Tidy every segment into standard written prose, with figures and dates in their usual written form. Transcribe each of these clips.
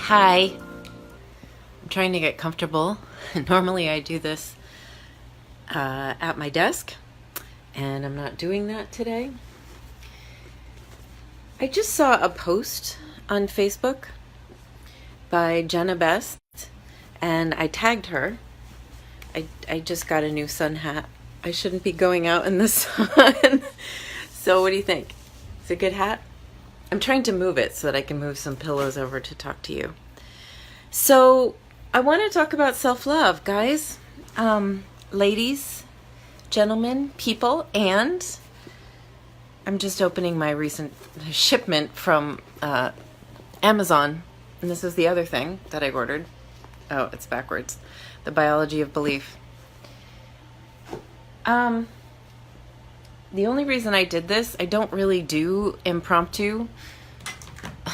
Hi. I'm trying to get comfortable. Normally I do this at my desk, and I'm not doing that today. I just saw a post on Facebook by Jenna Best, and I tagged her. I just got a new sun hat. I shouldn't be going out in the sun. So what do you think? It's a good hat? I'm trying to move it so that I can move some pillows over to talk to you. So I want to talk about self-love, guys, ladies, gentlemen, people, and I'm just opening my recent shipment from Amazon, and this is the other thing that I ordered. Oh, it's backwards. The Biology of Belief. The only reason I did this, I don't really do impromptu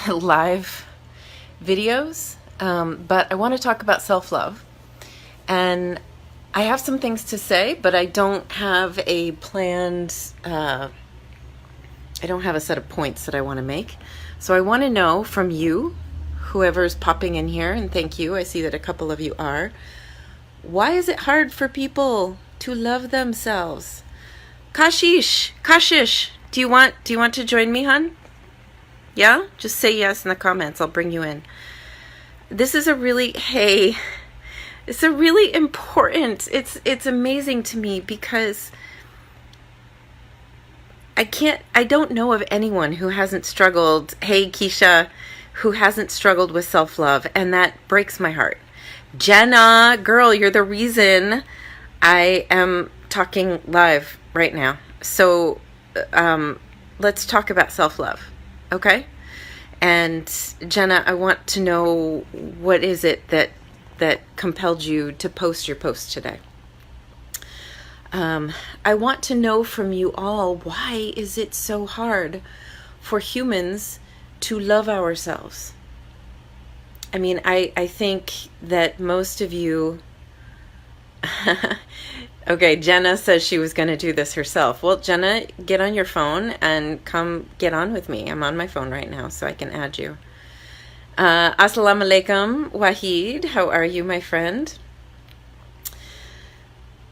live videos, but I want to talk about self-love. And I have some things to say, but I don't have a planned, I don't have a set of points that I want to make. So I want to know from you, whoever's popping in here, and thank you, I see that a couple of you are, why is it hard for people to love themselves? Kashish, do you want to join me, hon? Yeah? Just say yes in the comments. I'll bring you in. This is it's a really important, it's amazing to me because I don't know of anyone who hasn't struggled, hey Keisha, who hasn't struggled with self-love, and that breaks my heart. Jenna, girl, you're the reason I am talking live right now. So let's talk about self-love, okay? And Jenna, I want to know, what is it that compelled you to post your post today? I want to know from you all, why is it so hard for humans to love ourselves? I mean, I think that most of you... Okay, Jenna says she was going to do this herself. Well, Jenna, get on your phone and come get on with me. I'm on my phone right now, so I can add you. Assalamu alaikum, Wahid. How are you, my friend?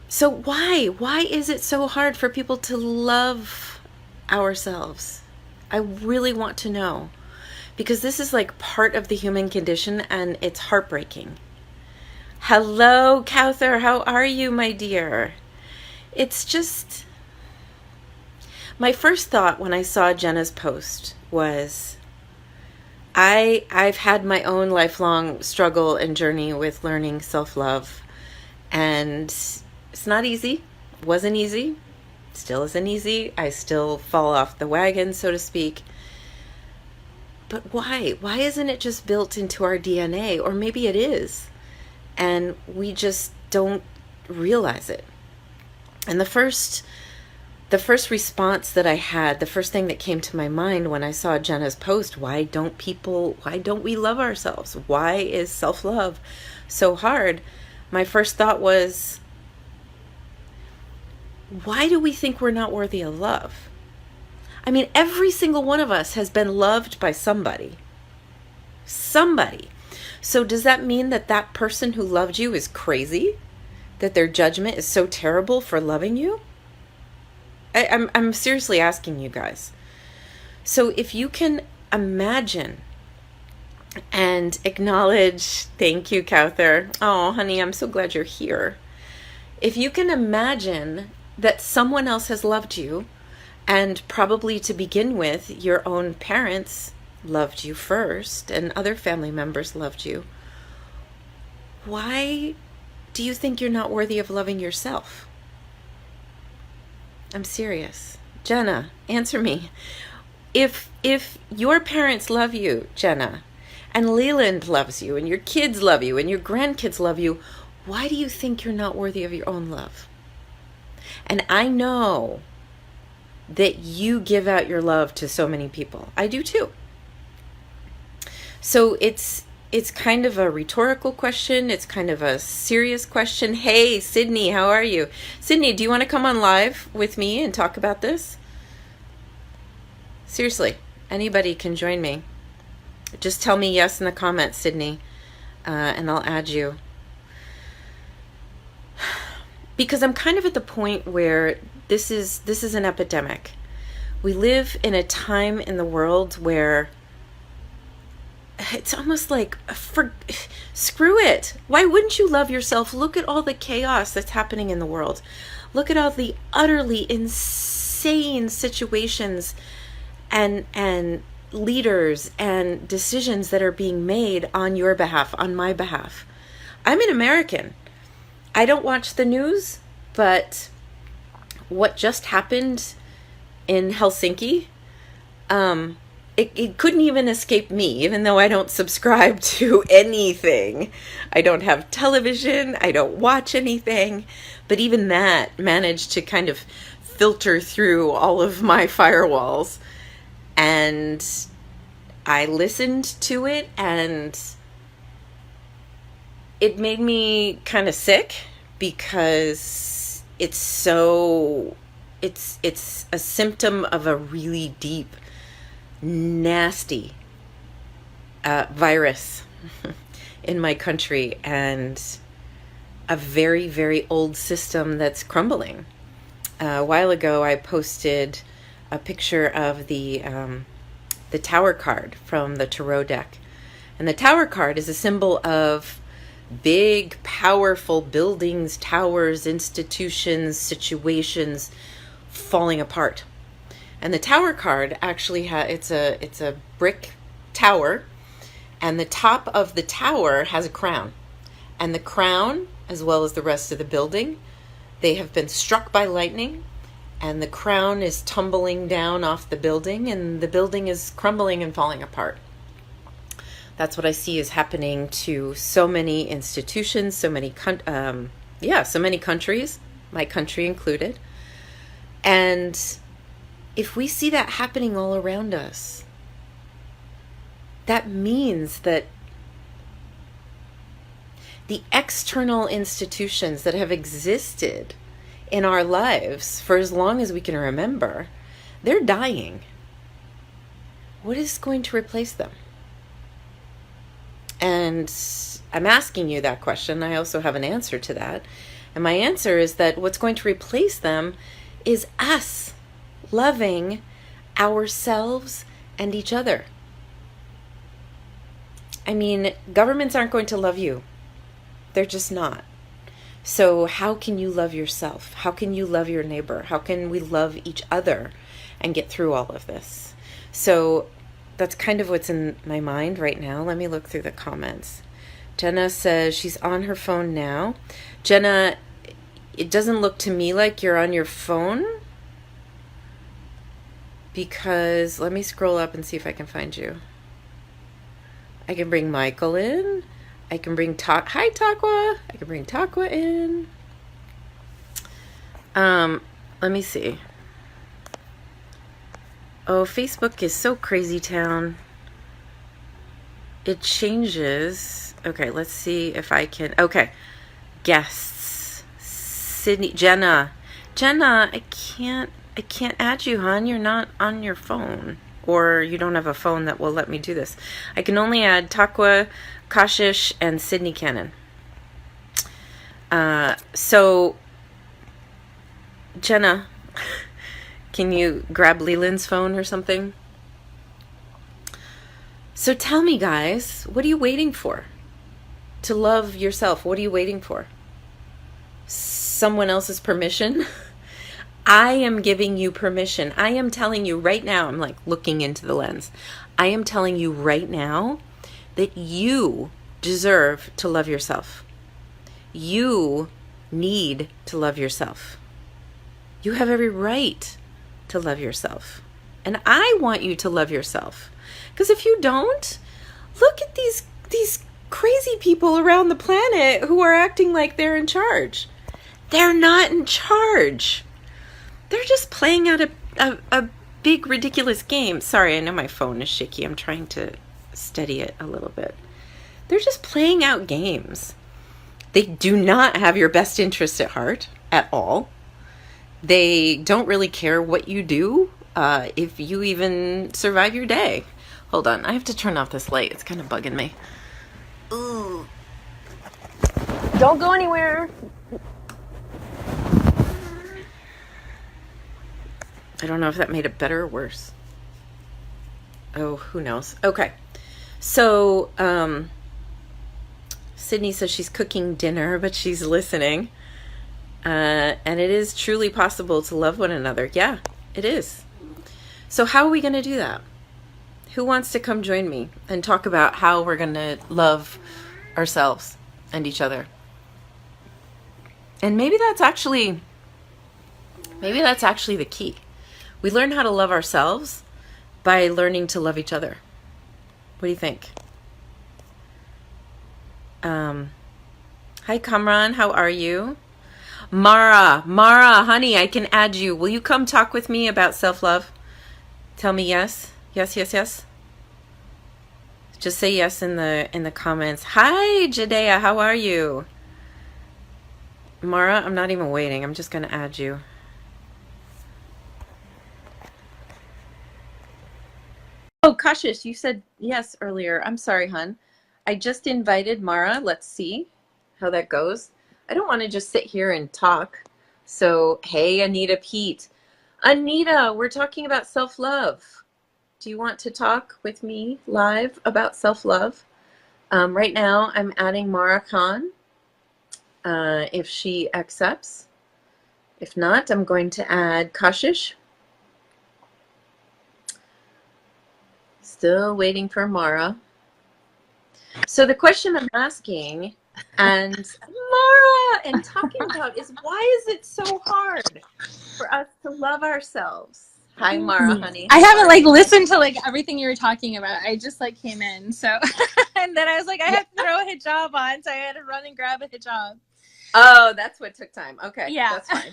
So why is it so hard for people to love ourselves? I really want to know, because this is like part of the human condition, and it's heartbreaking. Hello, Kauthar. How are you, my dear? It's just... My first thought when I saw Jenna's post was, I've had my own lifelong struggle and journey with learning self-love, and it's not easy. It wasn't easy. Still isn't easy. I still fall off the wagon, so to speak. But why? Why isn't it just built into our DNA? Or maybe it is, and we just don't realize it. And the first response that I had, the first thing that came to my mind when I saw Jenna's post, why don't we love ourselves? Why is self-love so hard? My first thought was, why do we think we're not worthy of love? I mean, every single one of us has been loved by somebody. Somebody. So does that mean that that person who loved you is crazy? That their judgment is so terrible for loving you? I'm seriously asking you guys. So if you can imagine and acknowledge, thank you, Kauthar. Oh, honey, I'm so glad you're here. If you can imagine that someone else has loved you, and probably to begin with, your own parents loved you first, and other family members loved you, why do you think you're not worthy of loving yourself? I'm serious. Jenna, answer me. If your parents love you, Jenna, and Leland loves you, and your kids love you, and your grandkids love you, why do you think you're not worthy of your own love? And I know that you give out your love to so many people. I do too. So it's kind of a rhetorical question. It's kind of a serious question. Hey, Sydney, how are you? Sydney, do you want to come on live with me and talk about this? Seriously, anybody can join me. Just tell me yes in the comments, Sydney, and I'll add you. Because I'm kind of at the point where this is an epidemic. We live in a time in the world where it's almost like, screw it. Why wouldn't you love yourself? Look at all the chaos that's happening in the world. Look at all the utterly insane situations and leaders and decisions that are being made on your behalf, on my behalf. I'm an American. I don't watch the news, but what just happened in Helsinki, it couldn't even escape me, even though I don't subscribe to anything. I don't have television, I don't watch anything, but even that managed to kind of filter through all of my firewalls. And I listened to it, and it made me kind of sick, because it's a symptom of a really deep, nasty virus in my country, and a very, very old system that's crumbling. A while ago, I posted a picture of the tower card from the tarot deck. And the tower card is a symbol of big, powerful buildings, towers, institutions, situations falling apart. And the tower card actually it's a brick tower, and the top of the tower has a crown. And the crown, as well as the rest of the building, they have been struck by lightning, and the crown is tumbling down off the building, and the building is crumbling and falling apart. That's what I see is happening to so many institutions, so many countries, my country included. And if we see that happening all around us, that means that the external institutions that have existed in our lives for as long as we can remember, they're dying. What is going to replace them? And I'm asking you that question. I also have an answer to that. And my answer is that what's going to replace them is us loving ourselves and each other. I mean, governments aren't going to love you. They're just not. So how can you love yourself? How can you love your neighbor? How can we love each other and get through all of this? So that's kind of what's in my mind right now. Let me look through the comments. Jenna says she's on her phone now. Jenna, it doesn't look to me like you're on your phone, because let me scroll up and see if I can find you. I can bring Michael in. I can bring Hi Takwa. I can bring Takwa in. Let me see. Oh, Facebook is so crazy town. It changes. Okay, let's see if I can. Okay. Guests. Sydney, Jenna, I can't add you, hon. You're not on your phone, or you don't have a phone that will let me do this. I can only add Takwa, Kashish, and Sydney Cannon. So, Jenna, can you grab Leland's phone or something? So tell me, guys, what are you waiting for? To love yourself, what are you waiting for? Someone else's permission? I am giving you permission. I am telling you right now, I'm like looking into the lens. I am telling you right now that you deserve to love yourself. You need to love yourself. You have every right to love yourself. And I want you to love yourself. Because if you don't, look at these crazy people around the planet who are acting like they're in charge. They're not in charge. They're just playing out a big, ridiculous game. Sorry, I know my phone is shaky. I'm trying to steady it a little bit. They're just playing out games. They do not have your best interest at heart at all. They don't really care what you do, if you even survive your day. Hold on. I have to turn off this light. It's kind of bugging me. Ooh. Don't go anywhere. I don't know if that made it better or worse. Oh, who knows? Okay. So, Sydney says she's cooking dinner, but she's listening. And it is truly possible to love one another. Yeah, it is. So how are we going to do that? Who wants to come join me and talk about how we're going to love ourselves and each other? And maybe that's actually the key. We learn how to love ourselves by learning to love each other. What do you think? Hi, Kamran. How are you? Mara, honey, I can add you. Will you come talk with me about self-love? Tell me yes. Yes, yes, yes. Just say yes in the comments. Hi, Jadea. How are you? Mara, I'm not even waiting. I'm just going to add you. Oh, Kashish, you said yes earlier. I'm sorry, hun. I just invited Mara. Let's see how that goes. I don't want to just sit here and talk. So, hey, Anita Pete. Anita, we're talking about self-love. Do you want to talk with me live about self-love? Right now, I'm adding Mara Khan, if she accepts. If not, I'm going to add Kashish. Still waiting for Mara. So the question I'm asking and Mara and talking about is, why is it so hard for us to love ourselves? Hi, Mara, honey. I haven't listened to everything you were talking about. I just came in, so and then I was I had to throw a hijab on, so I had to run and grab a hijab. Oh, that's what took time. Okay, yeah, that's fine.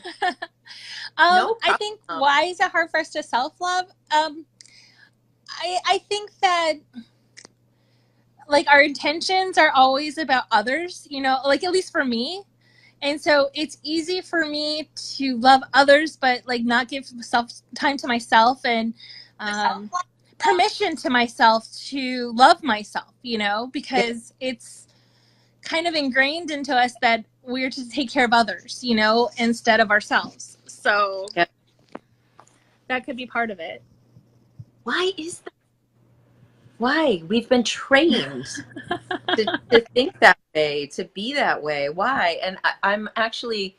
No, I think why is it hard for us to self-love? I think that our intentions are always about others, at least for me. And so it's easy for me to love others, but not give time to myself and permission to myself to love myself, because it's kind of ingrained into us that we're to take care of others, instead of ourselves. So that could be part of it. Why is that? Why? We've been trained to think that way, to be that way. Why? And I'm actually,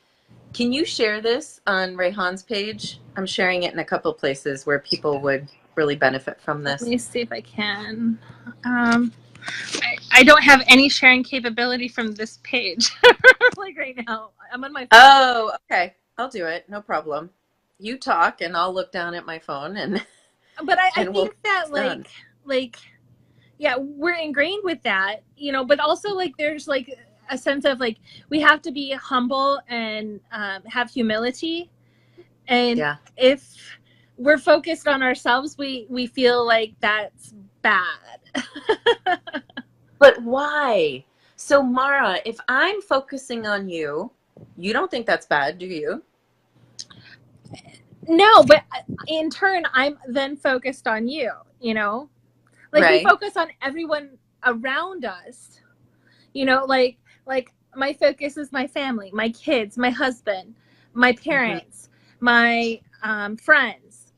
can you share this on Rayhan's page? I'm sharing it in a couple places where people would really benefit from this. Let me see if I can. I don't have any sharing capability from this page right now. I'm on my phone. Oh, okay. I'll do it. No problem. You talk and I'll look down at my phone and but I think that yeah, we're ingrained with that, but also there's a sense of we have to be humble and have humility. And if we're focused on ourselves, we feel that's bad. But why? So Mara, if I'm focusing on you, you don't think that's bad, do you? No, but in turn, I'm then focused on you, we focus on everyone around us, my focus is my family, my kids, my husband, my parents, my friends,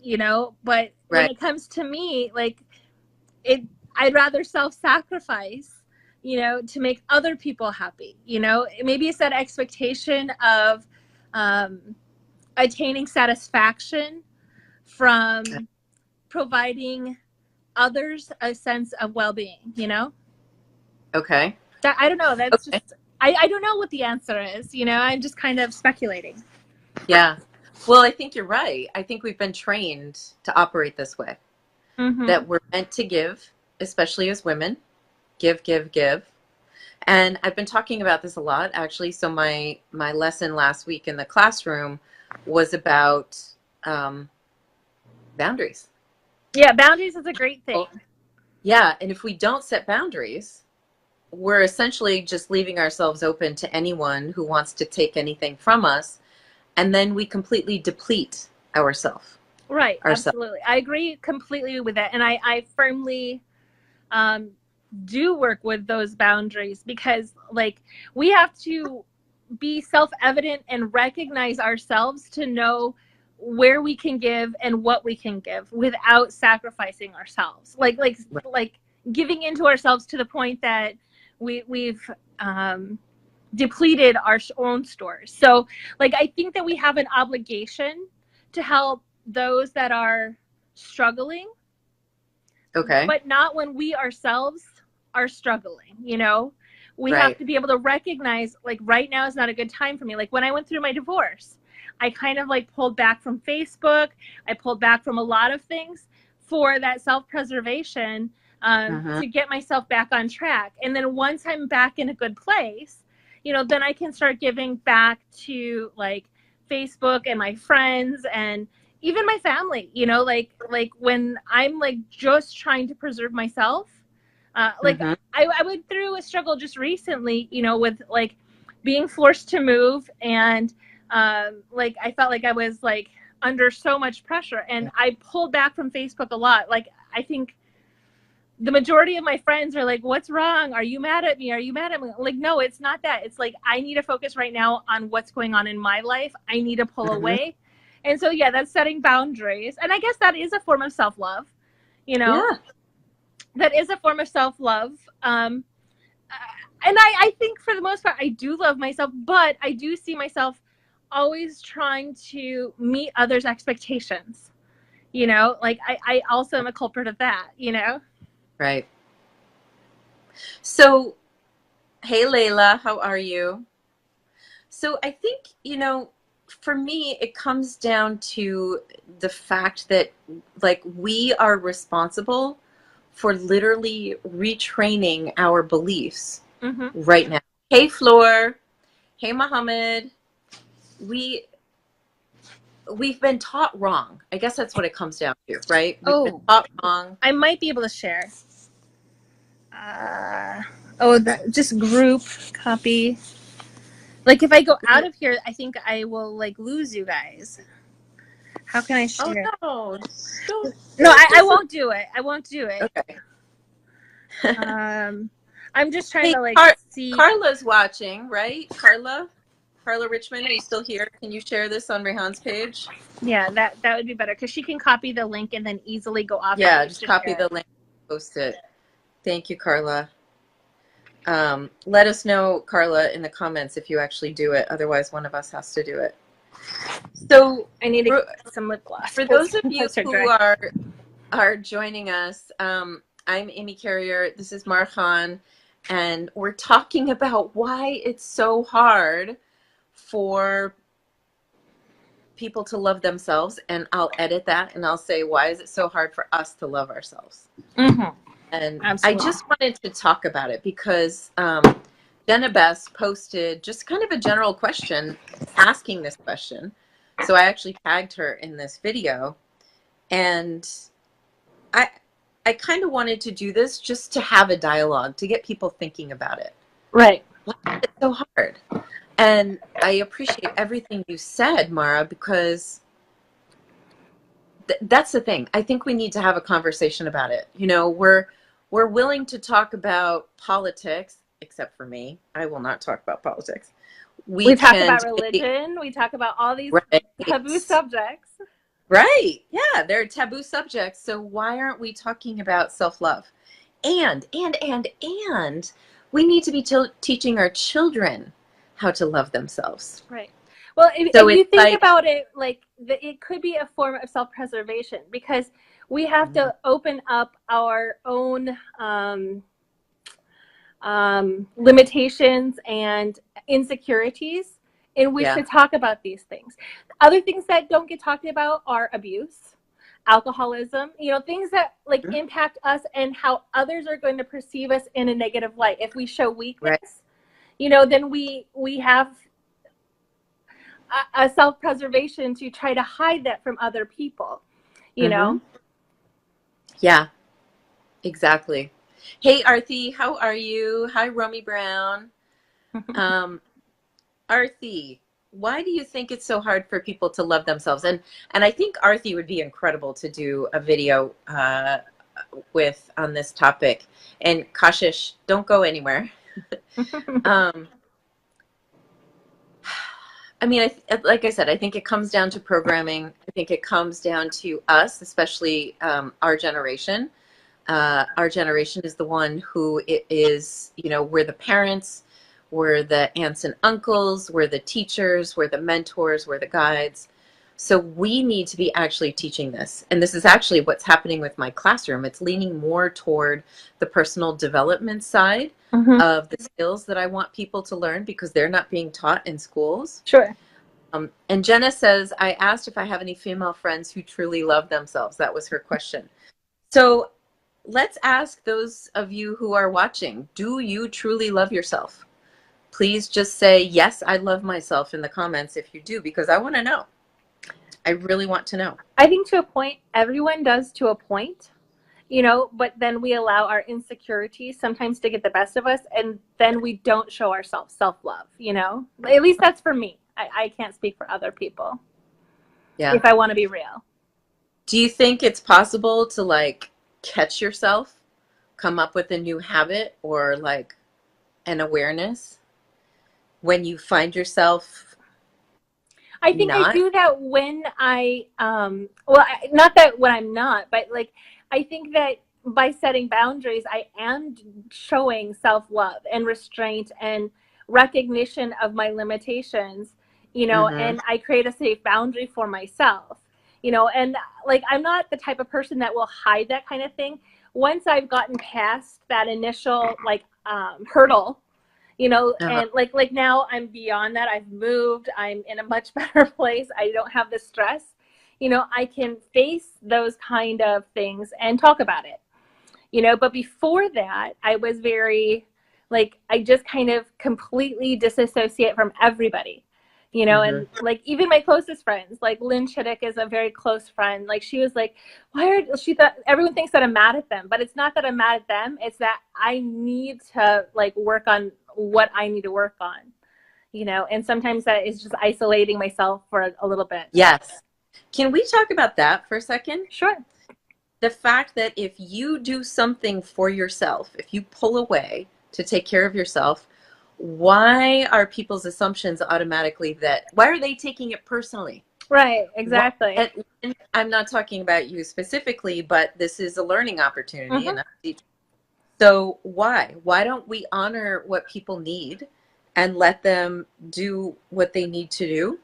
but when it comes to me, I'd rather self-sacrifice, to make other people happy, maybe it's that expectation of attaining satisfaction from providing others a sense of well-being, Okay. That I don't know. That's just I don't know what the answer is, I'm just kind of speculating. Yeah. Well, I think you're right. I think we've been trained to operate this way. That we're meant to give, especially as women. Give, give, give. And I've been talking about this a lot, actually. So my lesson last week in the classroom was about boundaries. Yeah, boundaries is a great thing. Yeah, and if we don't set boundaries, we're essentially just leaving ourselves open to anyone who wants to take anything from us, and then we completely deplete ourselves. Right, absolutely. I agree completely with that, and I firmly um, do work with those boundaries, because like we have to be self-evident and recognize ourselves to know where we can give and what we can give without sacrificing ourselves, like giving into ourselves to the point that we've depleted our own stores. So like I think that we have an obligation to help those that are struggling, Okay. but not when we ourselves are struggling, you know? We have Right. to be able to recognize, like, right now is not a good time for me. Like, when I went through my divorce, I kind of like pulled back from Facebook. I pulled back from a lot of things for that self-preservation, Mm-hmm. to get myself back on track. And then once I'm back in a good place, you know, then I can start giving back to like Facebook and my friends and even my family, you know, like when I'm like just trying to preserve myself, like Mm-hmm. I went through a struggle just recently, you know, with like being forced to move, and like I felt like I was like under so much pressure, and I pulled back from Facebook a lot. Like I think the majority of my friends are like, "What's wrong? Are you mad at me? Are you mad at me?" Like, no, it's not that. It's like I need to focus right now on what's going on in my life. I need to pull Mm-hmm. away. And so yeah, that's setting boundaries. And I guess that is a form of self-love, you know. Yeah. That is a form of self-love. And I think for the most part I do love myself, but I do see myself always trying to meet others' expectations. You know, like I also am a culprit of that, you know? Right. So, hey, Layla, how are you? So, I think, for me, it comes down to the fact that, like, we are responsible for literally retraining our beliefs Mm-hmm. right now. Hey, Floor. Hey, Mohammed. We we've been taught wrong. I guess that's what it comes down to, right? We've been Oh, taught wrong. I might be able to share. Oh, that just group copy. Like if I go out of here, I think I will like lose you guys. How can I Oh share? no! Don't No, don't I dis. won't do it. I won't do it. Okay. I'm just trying Hey, to like see. Carla's watching, right? Carla Richmond, are you still here? Can you share this on Rehan's page? Yeah, that would be better because she can copy the link and then easily go off Yeah, page just to copy share the it. link, post it. Thank you, Carla. Let us know, Carla, in the comments if you actually do it. Otherwise, one of us has to do it. So, I need to get some lip gloss. for those of My you lips are who dry. are joining us, I'm Amy Carrier. This is Marhan, and we're talking about why it's so hard for people to love themselves. And I'll edit that and I'll say, why is it so hard for us to love ourselves? Mm-hmm. And I Absolutely. just wanted to talk about it because Jenna Bess posted just kind of a general question asking this question. So I actually tagged her in this video, and I I kind of wanted to do this just to have a dialogue, to get people thinking about it. Right. Why is it so hard? And I appreciate everything you said, Mara, because that's the thing. I think we need to have a conversation about it. We're willing to talk about politics, except for me. I will not talk about politics. We We talk can about debate, religion. We talk about all these right? taboo subjects. Right. Yeah, they're taboo subjects. So why aren't we talking about self-love? And we need to be teaching our children how to love themselves. Right. Well, So if you it's think like, about it, like it could be a form of self-preservation because we have to open up our own limitations and insecurities in which yeah. to talk about these things. Other things that don't get talked about are abuse, alcoholism, you know, things that like impact us and how others are going to perceive us in a negative light. If we show weakness, Right. you know, then we have a self-preservation to try to hide that from other people, you know. Yeah, exactly. Hey, Arthi, how are you? Hi, Romy Brown. Um, Arthi, why do you think it's so hard for people to love themselves? And I think Arthi would be incredible to do a video with on this topic. And Kashish, don't go anywhere. um, I mean, like I said, I think it comes down to programming. I think it comes down to us, especially our generation. Our generation is the one who it is, you know, we're the parents, we're the aunts and uncles, we're the teachers, we're the mentors, we're the guides. So we need to be actually teaching this. And this is actually what's happening with my classroom. It's leaning more toward the personal development side of the skills that I want people to learn because they're not being taught in schools. Sure. And Jenna says, I asked if I have any female friends who truly love themselves. That was her question. So let's ask those of you who are watching, do you truly love yourself? Please just say, yes, I love myself in the comments if you do, because I want to know. I really want to know. I think to a point, everyone does to a point, you know, but then we allow our insecurities sometimes to get the best of us, and then we don't show ourselves self-love, you know? At least that's for me. I can't speak for other people. Yeah. If I want to be real. Do you think it's possible to like catch yourself, come up with a new habit or like an awareness when you find yourself? I think I do that when not that when I'm not, but like, I think that by setting boundaries, I am showing self-love and restraint and recognition of my limitations, you know, and I create a safe boundary for myself, you know, and like, I'm not the type of person that will hide that kind of thing. Once I've gotten past that initial like hurdle, you know, and like now I'm beyond that. I've moved. I'm in a much better place. I don't have the stress. You know, I can face those kind of things and talk about it, you know, but before that, I was very, like, I just kind of completely disassociate from everybody, you know, and like even my closest friends, like Lynn Chittick is a very close friend. Like she was like, she thought everyone thinks that I'm mad at them, but it's not that I'm mad at them. It's that I need to like work on what I need to work on, you know, and sometimes that is just isolating myself for a little bit. Yes. Can we talk about that for a second? Sure. The fact that if you do something for yourself, if you pull away to take care of yourself, why are people's assumptions automatically that, why are they taking it personally? Right, exactly. And I'm not talking about you specifically, but this is a learning opportunity. And so why don't we honor what people need and let them do what they need to do?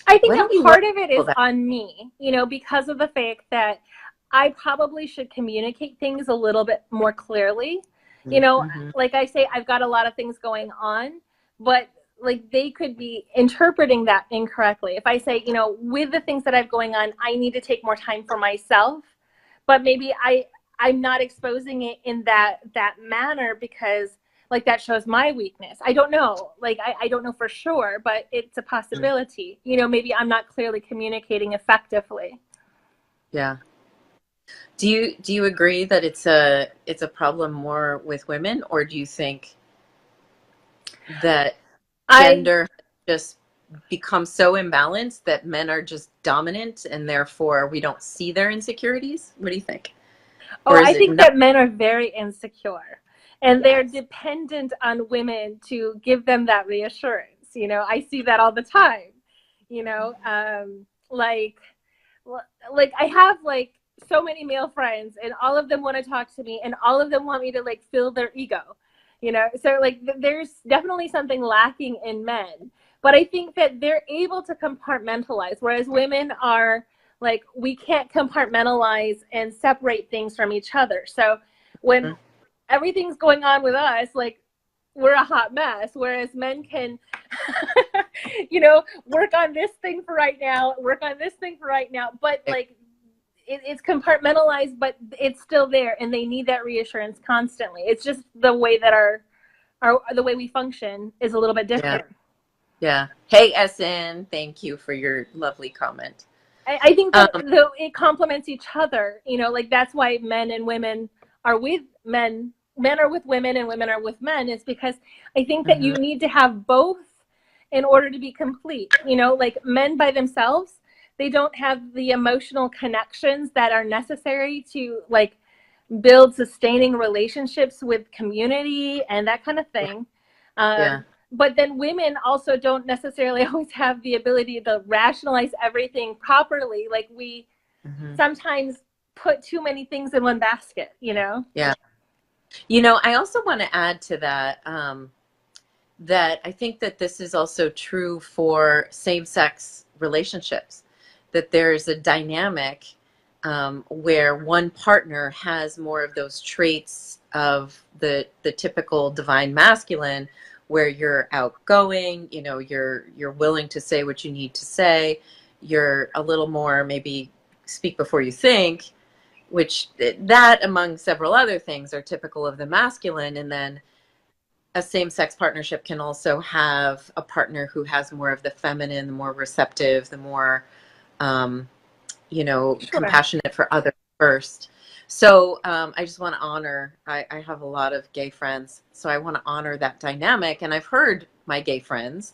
I think that part of it is on me, you know, because of the fact that I probably should communicate things a little bit more clearly. You know, like I say, I've got a lot of things going on, but like they could be interpreting that incorrectly. If I say, you know, with the things that I've going on, I need to take more time for myself, but maybe I'm not exposing it in that manner because like that shows my weakness. I don't know. Like I don't know for sure, but it's a possibility. You know, maybe I'm not clearly communicating effectively. Yeah. Do you agree that it's a problem more with women, or do you think that gender just becomes so imbalanced that men are just dominant and therefore we don't see their insecurities? What do you think? Oh, I think that men are very insecure and they're dependent on women to give them that reassurance. You know, I see that all the time, you know, like I have like so many male friends and all of them want to talk to me and all of them want me to like fill their ego, you know? So like there's definitely something lacking in men, but I think that they're able to compartmentalize, whereas women are like, we can't compartmentalize and separate things from each other. So when everything's going on with us, like we're a hot mess, whereas men can, you know, work on this thing for right now, work on this thing for right now, but like it's compartmentalized, but it's still there and they need that reassurance constantly. It's just the way that the way we function is a little bit different. Yeah. Hey, SN, thank you for your lovely comment. I think that it complements each other, you know, like that's why men and women are with men are with women and women are with men, is because I think that you need to have both in order to be complete. You know, like men by themselves, they don't have the emotional connections that are necessary to like build sustaining relationships with community and that kind of thing. Yeah. But then women also don't necessarily always have the ability to rationalize everything properly. Like we Hmm. sometimes put too many things in one basket, you know? Yeah. I also want to add to that, that I think that this is also true for same-sex relationships, that there's a dynamic where one partner has more of those traits of the typical divine masculine, where you're outgoing, you're willing to say what you need to say, you're a little more maybe speak before you think, which that among several other things are typical of the masculine. And then a same-sex partnership can also have a partner who has more of the feminine, the more receptive, the more um, Sure. compassionate for others first. So I just want to honor, I have a lot of gay friends, so I want to honor that dynamic. And I've heard my gay friends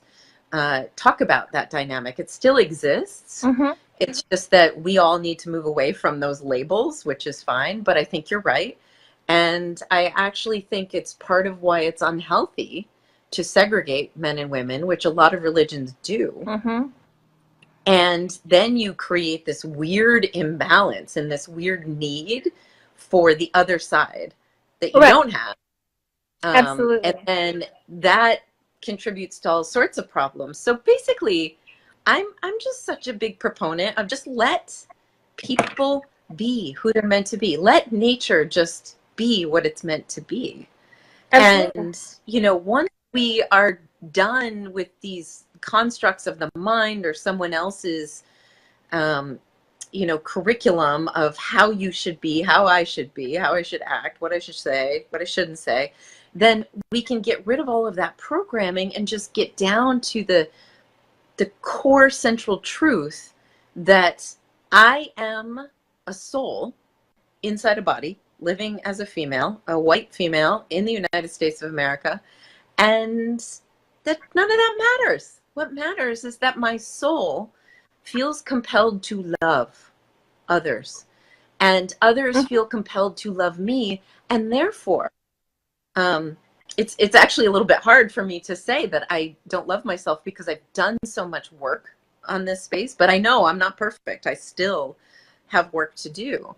talk about that dynamic. It still exists. Mm-hmm. It's just that we all need to move away from those labels, which is fine. But I think you're right. And I actually think it's part of why it's unhealthy to segregate men and women, which a lot of religions do. Mm-hmm. And then you create this weird imbalance and this weird need for the other side that you Right. don't have. And Absolutely. then that contributes to all sorts of problems. So basically, I'm just such a big proponent of just let people be who they're meant to be. Let nature just be what it's meant to be. Absolutely. And, once we are done with these constructs of the mind or someone else's, um, curriculum of how you should be, how I should be, how I should act, what I should say, what I shouldn't say, then we can get rid of all of that programming and just get down to the core central truth that I am a soul inside a body, living as a female, a white female in the United States of America, and that none of that matters. What matters is that my soul feels compelled to love others, and others Mm-hmm. feel compelled to love me, and therefore, um, it's actually a little bit hard for me to say that I don't love myself because I've done so much work on this space, but I know I'm not perfect. I still have work to do.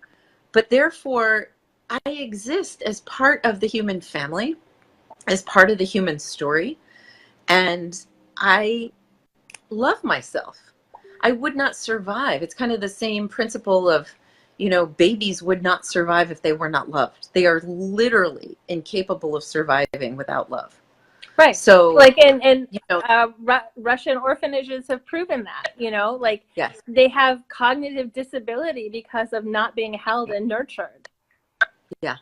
But therefore, I exist as part of the human family, as part of the human story, and I love myself. I would not survive. It's kind of the same principle of, babies would not survive if they were not loved. They are literally incapable of surviving without love. Right. So, Like in you know, Russian orphanages have proven that, you know, like yes, they have cognitive disability because of not being held and nurtured. yeah,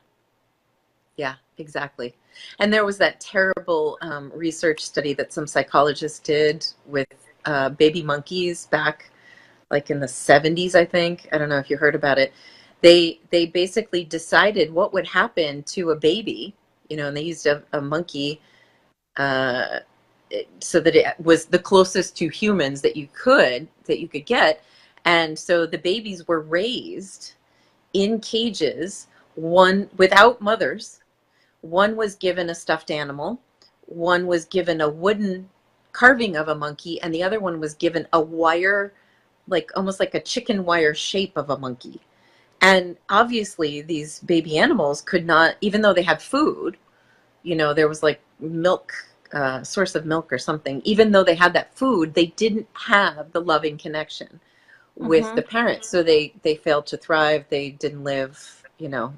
yeah, exactly. And there was that terrible research study that some psychologists did with baby monkeys back like in the 70s, I think. I don't know if you heard about it. They basically decided what would happen to a baby, and they used a monkey uh, so that it was the closest to humans that you could get. And so the babies were raised in cages, one without mothers. One was given a stuffed animal, one was given a wooden carving of a monkey, and the other one was given a wire, like almost like a chicken wire shape of a monkey. And obviously, these baby animals could not, even though they had food, there was like milk, source of milk or something. Even though they had that food, they didn't have the loving connection with Mm-hmm. the parents. So they failed to thrive. They didn't live.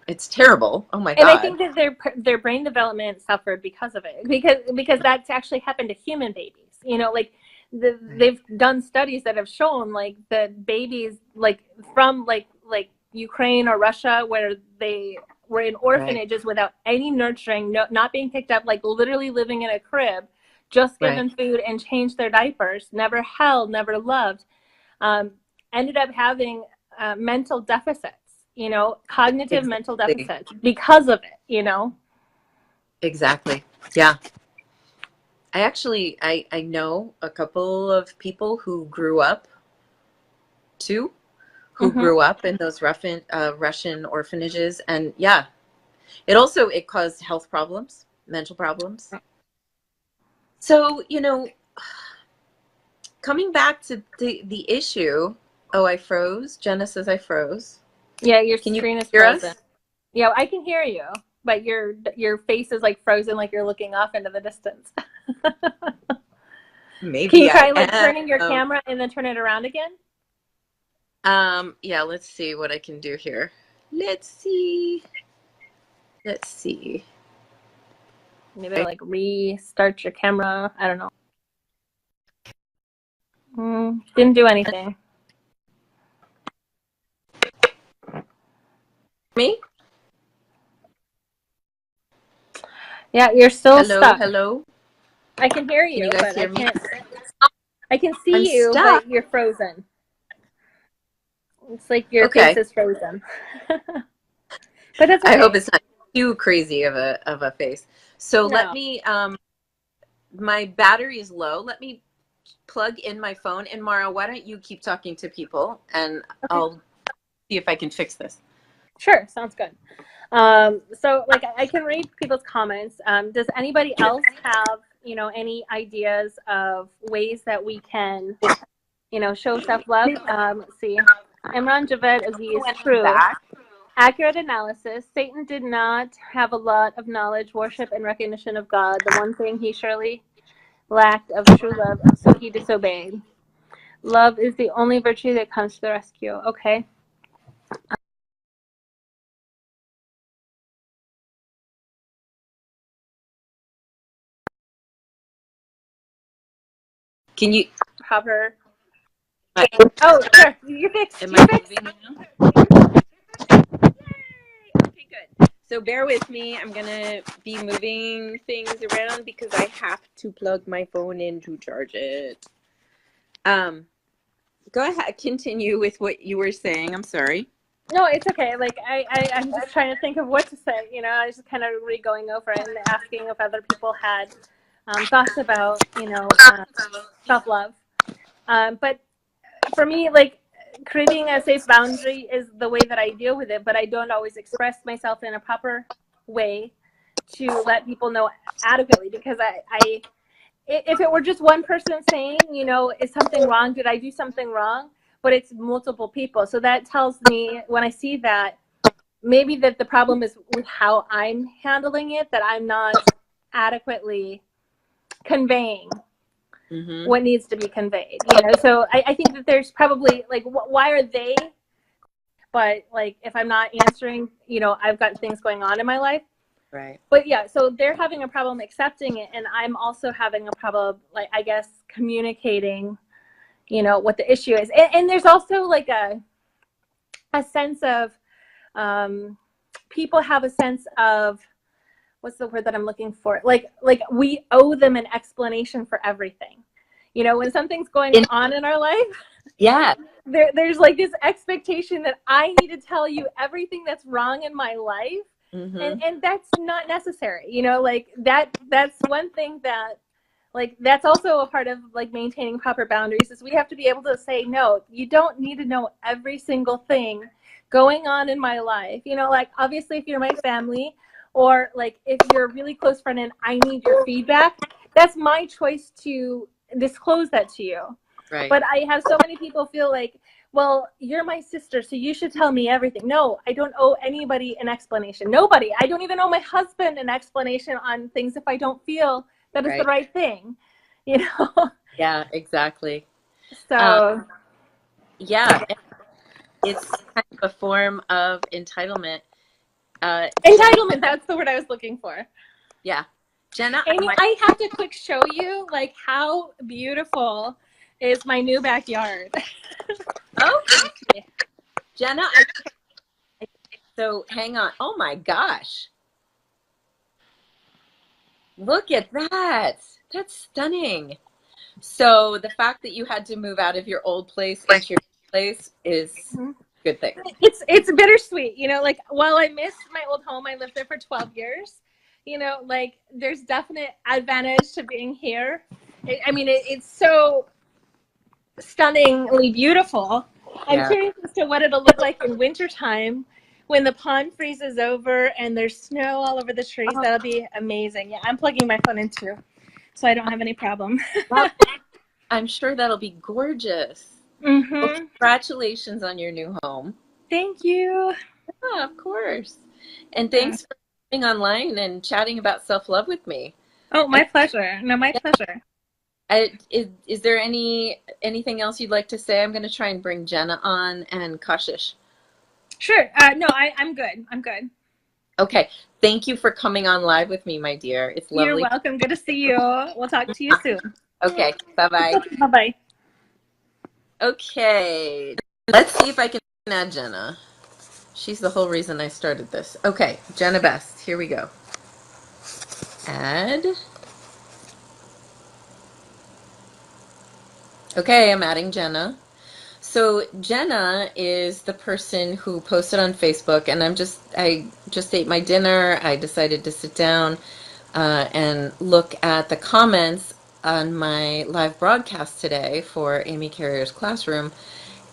It's terrible. Oh my And I God. think that their brain development suffered because of it, because that's actually happened to human babies. You know, like Right. they've done studies that have shown like that babies like from like Ukraine or Russia where they were in Right. orphanages without any nurturing, no, not being picked up, like literally living in a crib, just Right. given food and changed their diapers, never held, never loved, um, ended up having mental deficits, you know, cognitive mental Exactly. deficits because of it, you know? Exactly. Yeah. I know a couple of people who grew up too, who Mhm. grew up in those Russian orphanages, and yeah, it caused health problems, mental problems. So, coming back to the issue. Oh, I froze. Jenna says I froze. Yeah, your Can you screen is hear frozen. us? Yeah, I can hear you, but your face is like frozen, like you're looking off into the distance. Can you Maybe try I like turning your am. camera and then turn it around again? Yeah, let's see what I can do here. Let's see. Let's see. Maybe like restart your camera. I don't know. Didn't do anything. Me? Yeah, you're still Hello, stuck. hello. I can hear Can you, you guys but I hear me? can't. I can I'm see you, stuck. but you're frozen. It's like your face Okay. is frozen. But that's I hope okay. it's not too crazy of a face. So let No. me my battery is low. Let me plug in my phone, and Mara, why don't you keep talking to people and Okay. I'll see if I can fix this. Sure. Sounds good. So like I can read people's comments. Does anybody else have, any ideas of ways that we can, show self-love? Let's see. Imran Javed Aziz, When I'm true. back. Accurate analysis. Satan did not have a lot of knowledge, worship, and recognition of God. The one thing he surely lacked of true love, so he disobeyed. Love is the only virtue that comes to the rescue. Okay. Can you Proper. uh, Oh, sure. You're fixed. am You're I fixed. moving now? Okay, good. So bear with me. I'm gonna be moving things around because I have to plug my phone in to charge it. Um, Go ahead, continue with what you were saying. I'm sorry. No, it's okay. Like I'm just trying to think of what to say. I was just kind of re-going over it and asking if other people had thoughts about, self-love. But for me, like creating a safe boundary is the way that I deal with it, but I don't always express myself in a proper way to let people know adequately because I if it were just one person saying, is something wrong? Did I do something wrong? But it's multiple people. So that tells me when I see that, maybe that the problem is with how I'm handling it, that I'm not adequately conveying Mm-hmm. what needs to be conveyed. So I think that there's probably like, why are they? But like, if I'm not answering, I've got things going on in my life. Right. But yeah, so they're having a problem accepting it, and I'm also having a problem, like I guess, communicating, what the issue is. And there's also like a sense of people have a sense of what's the word that I'm looking for? Like we owe them an explanation for everything. When something's going on in our life, Yeah. there's like this expectation that I need to tell you everything that's wrong in my life. Mm-hmm. And that's not necessary, like that's one thing that, like, that's also a part of like maintaining proper boundaries, is we have to be able to say, no, you don't need to know every single thing going on in my life. Like, obviously, if you're my family, or like if you're a really close friend and I need your feedback, that's my choice to disclose that to you. Right. But I have so many people feel like, well, you're my sister, so you should tell me everything. No, I don't owe anybody an explanation. Nobody. I don't even owe my husband an explanation on things if I don't feel that is the right thing. Yeah, exactly. So Yeah, it's kind of a form of entitlement. entitlement, that's the word I was looking for. Yeah. Jenna, Amy, I have to quick show you like how beautiful is my new backyard. okay. Jenna, so hang on. Oh my gosh. Look at that. That's stunning. So the fact that you had to move out of your old place into your new place is a good thing. It's bittersweet, like while I miss my old home, I lived there for 12 years, like there's definite advantage to being here. It's so stunningly beautiful, I'm Yeah. curious as to what it'll look like in wintertime when the pond freezes over and there's snow all over the trees. Oh, That'll be amazing. Yeah, I'm plugging my phone in too, so I don't have any problem. that, I'm sure that'll be gorgeous. Well, Mm-hmm. congratulations on your new home. Thank you. Yeah, of course. And Yeah. thanks for being online and chatting about self-love with me. Oh, And my pleasure. No, my pleasure. is there anything else you'd like to say? I'm going to try and bring Jenna on and Kashish. Sure. No, I'm good. I'm good. Okay. Thank you for coming on live with me, my dear. It's You're lovely. welcome. Good to see you. We'll talk to you soon. Okay. Bye-bye. Bye-bye. Okay. Let's see if I can add Jenna. She's the whole reason I started this. Okay. Jenna Best. Here we go. Add. Okay, I'm adding Jenna. So Jenna is the person who posted on Facebook, and I just ate my dinner. I decided to sit down and look at the comments on my live broadcast today for Amy Carrier's Classroom.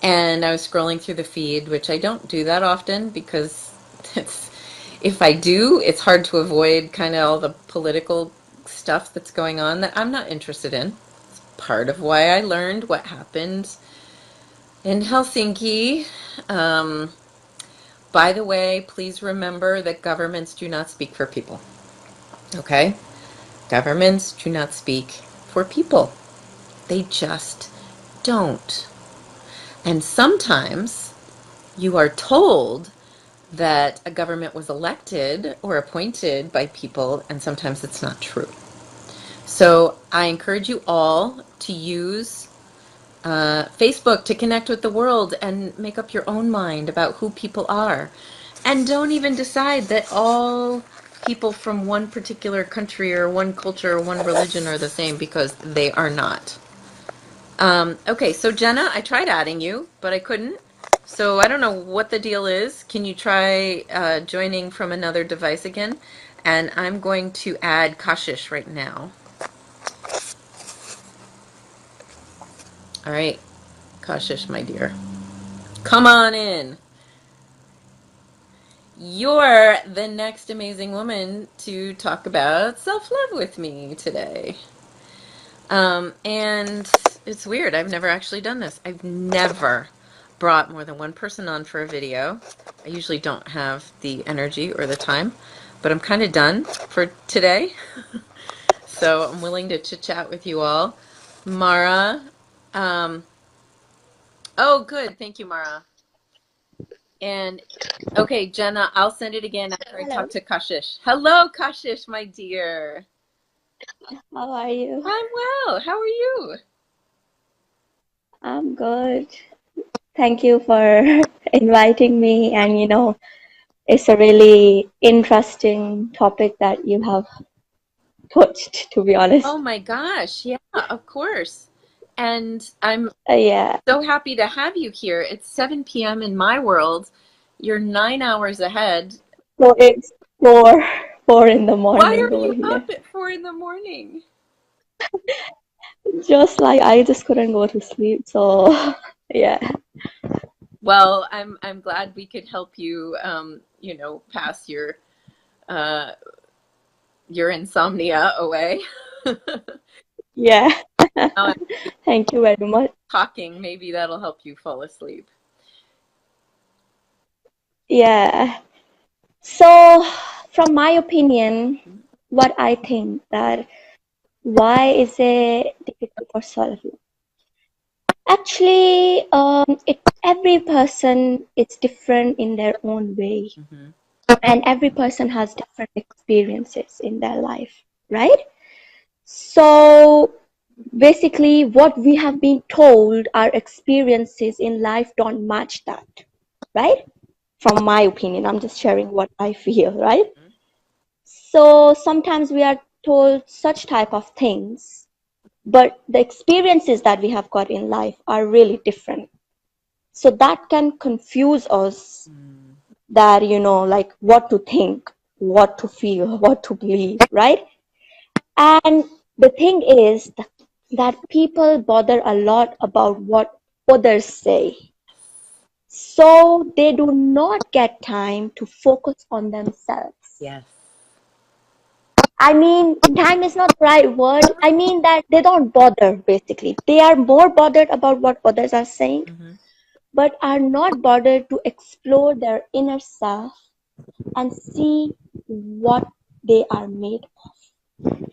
And I was scrolling through the feed, which I don't do that often because if I do, it's hard to avoid kind of all the political stuff that's going on that I'm not interested in. It's part of why I learned what happened in Helsinki. Um, by the way, please remember that governments do not speak for people. Okay? Governments do not speak for people. They just don't. And sometimes you are told that a government was elected or appointed by people, and sometimes it's not true. So I encourage you all to use Facebook to connect with the world and make up your own mind about who people are. And don't even decide that all people from one particular country or one culture or one religion are the same, because they are not. Okay, so Jenna, I tried adding you, but I couldn't. So I don't know what the deal is. Can you try joining from another device again? And I'm going to add Kashish right now. All right, Kashish, my dear. Come on in. You're the next amazing woman to talk about self-love with me today. And it's weird. I've never actually done this. I've never brought more than one person on for a video. I usually don't have the energy or the time, but I'm kind of done for today. So I'm willing to chit chat with you all. Mara. Oh, good. Thank you, Mara. And okay, Jenna, I'll send it again after I Hello, talk to Kashish. Hello, Kashish, my dear. how are you? I'm well. How are you? I'm good. Thank you for inviting me. And it's a really interesting topic that you have touched, to be Oh honest. my gosh. Yeah, of course. And I'm Yeah. so happy to have you here. It's 7 p.m. in my world. You're 9 hours ahead. So it's four in the Why morning are over you here. up at 4 in the morning? Just like I just couldn't go to sleep. So yeah. Well, I'm glad we could help you pass uh your insomnia away. Yeah. Now I'm Thank you very much. talking, maybe that'll help you fall asleep. Yeah. So from my opinion, what I think that why is it difficult for self? Actually, every person is different in their own way, Hmm. and every person has different experiences in their life, right? So basically, what we have been told, our experiences in life don't match that, right? From my opinion, I'm just sharing what I feel, right? So sometimes we are told such type of things, but the experiences that we have got in life are really different. So that can confuse us that, like what to think, what to feel, what to believe, right? And the thing is that people bother a lot about what others say, So they do not get time to focus on themselves. Yes. I mean, time is not the right word. I mean that they don't bother, basically. They are more bothered about what others are saying, but are not bothered to explore their inner self and see what they are made of.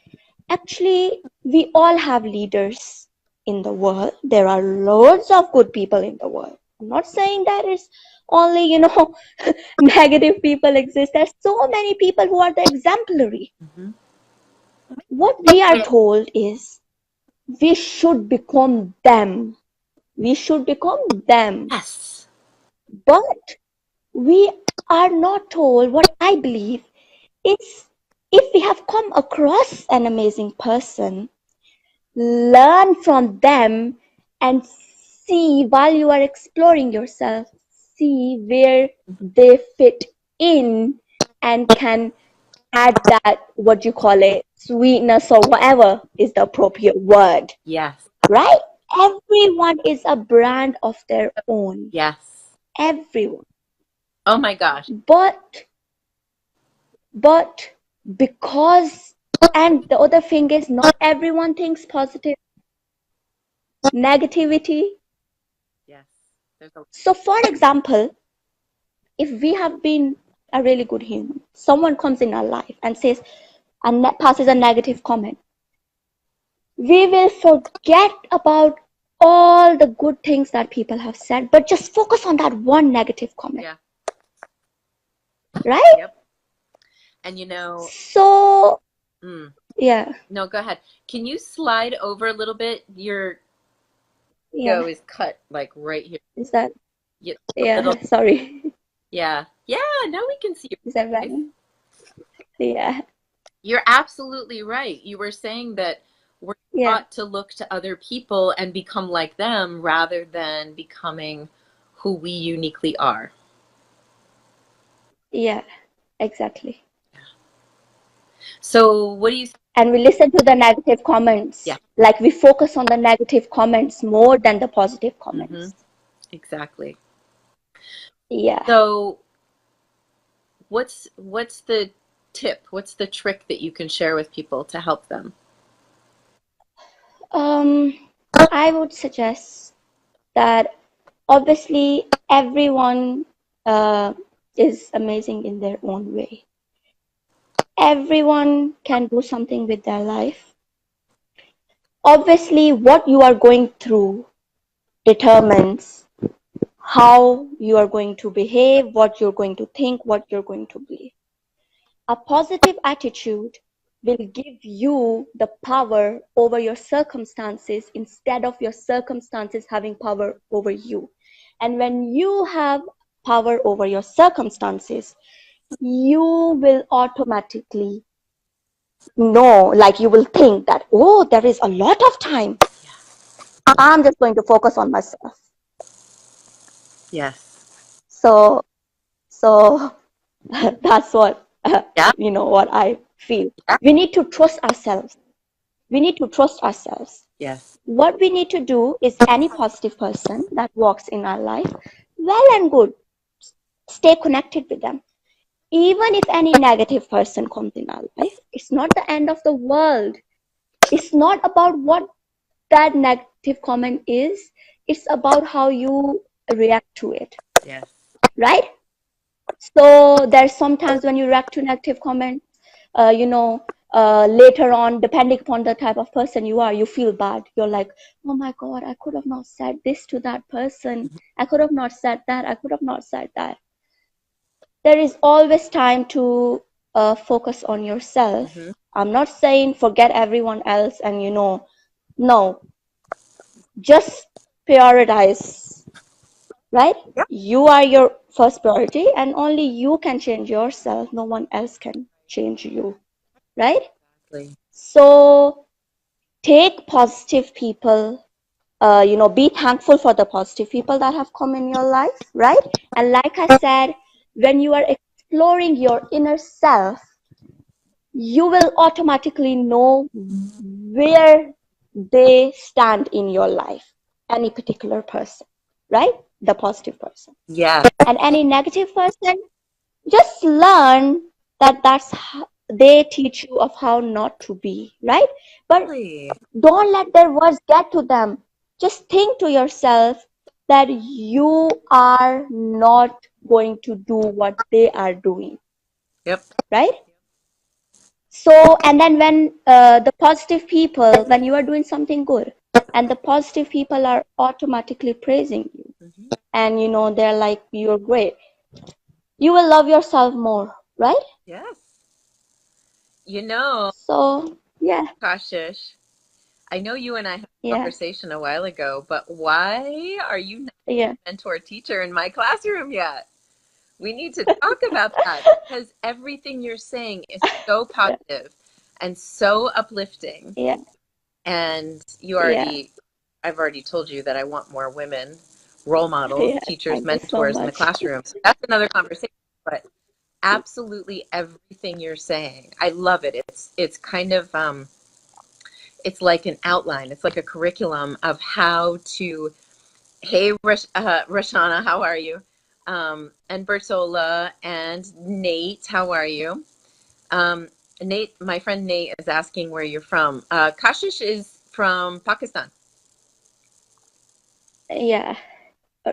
Actually, we all have leaders in the world. There are loads of good people in the world. I'm not saying that it's only, negative people exist. There's so many people who are the exemplary. What we are told is we should become them. We should become them. Yes. But we are not told what I believe is, if we have come across an amazing person, learn from them and see, while you are exploring yourself, see where they fit in and can add that, what you call it, sweetness or whatever is the appropriate word. Yes. Right? Everyone is a brand of their own. Yes. Everyone. Oh my gosh. But because, and the other thing is, not everyone thinks positive. Negativity. Yes. So for example, if we have been a really good human, someone comes in our life and says, and passes a negative comment, we will forget about all the good things that people have said, but just focus on that one negative comment. Yeah. Right? Yep. And so yeah. No, go ahead. Can you slide over a little bit? Your go is cut like right here. Is that? Yeah. Sorry. Yeah. Yeah. Now we can see you. Is that right? Yeah. You're absolutely right. You were saying that we're taught to look to other people and become like them rather than becoming who we uniquely are. Yeah, exactly. So what do you think? And we listen to the negative comments. Yeah. Like we focus on the negative comments more than the positive comments. Exactly. Yeah. So what's the tip? What's the trick that you can share with people to help them? I would suggest that obviously everyone is amazing in their own way. Everyone can do something with their life. Obviously, what you are going through determines how you are going to behave, what you're going to think, what you're going to believe. A positive attitude will give you the power over your circumstances instead of your circumstances having power over you. And when you have power over your circumstances, you will automatically know, like you will think that, oh, there is a lot of time. I'm just going to focus on myself. Yes. So that's what, what I feel. We need to trust ourselves. We need to trust ourselves. Yes. What we need to do is, any positive person that walks in our life, well and good, stay connected with them. Even if any negative person comes in our life, it's not the end of the world. It's not about what that negative comment is. It's about how you react to it. Yes. Right? So there's sometimes when you react to negative comments, later on, depending upon the type of person you are, you feel bad. You're like, oh my God, I could have not said this to that person. I could have not said that. I could have not said that. There is always time to focus on yourself. I'm not saying forget everyone else and, no, just prioritize, right? Yep. You are your first priority and only you can change yourself. No one else can change you, right? Exactly. So take positive people, be thankful for the positive people that have come in your life, right? And like I said, when you are exploring your inner self, you will automatically know where they stand in your life, any particular person, right? the positive person. Yeah. And any negative person, just learn that that's how they teach you of how not to be, right? But Really. don't let their words get to them. Just think to yourself that you are not going to do what they are doing, Yep. right? So, and then when the positive people, when you are doing something good, and the positive people are automatically praising you, Hmm. and you know, they're like, you're great, you will love yourself more, right? Yes. You know, So, yeah, Kashish, I know you and I had a yeah, conversation a while ago, but why are you not yeah, a mentor teacher in my classroom yet? We need to talk about that because everything you're saying is so yeah, positive and so uplifting. yeah, And yeah, I've already told you that I want more women, role models, yeah. teachers, Thank you so mentors in the much. classroom. So that's another conversation. But absolutely everything you're saying, I love it. It's kind of it's like an outline. It's like a curriculum of how to. Hey, Rashana, how are you? And Bertola and Nate, how are you? Um, Nate, my friend Nate is asking where you're from. Kashish is from Pakistan. Yeah,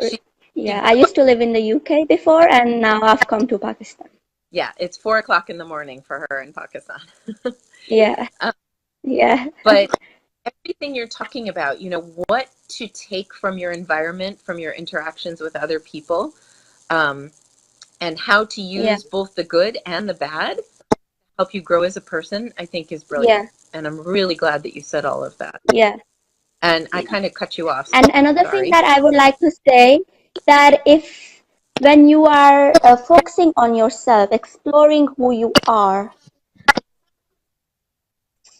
She, she yeah. grew I up, used to live in the UK before, and now I've come to Pakistan. yeah, it's 4 o'clock in the morning for her in Pakistan. Yeah, uh, yeah, but everything you're talking about, what to take from your environment, from your interactions with other people, um, and how to yeah, use both the good and the bad to help you grow as a person, I think is brilliant. yeah, And I'm really glad that you said all of that. yeah, And I yeah. kind of cut you off, so And another thing sorry. that I would like to say, that if when you are focusing on yourself, exploring who you are,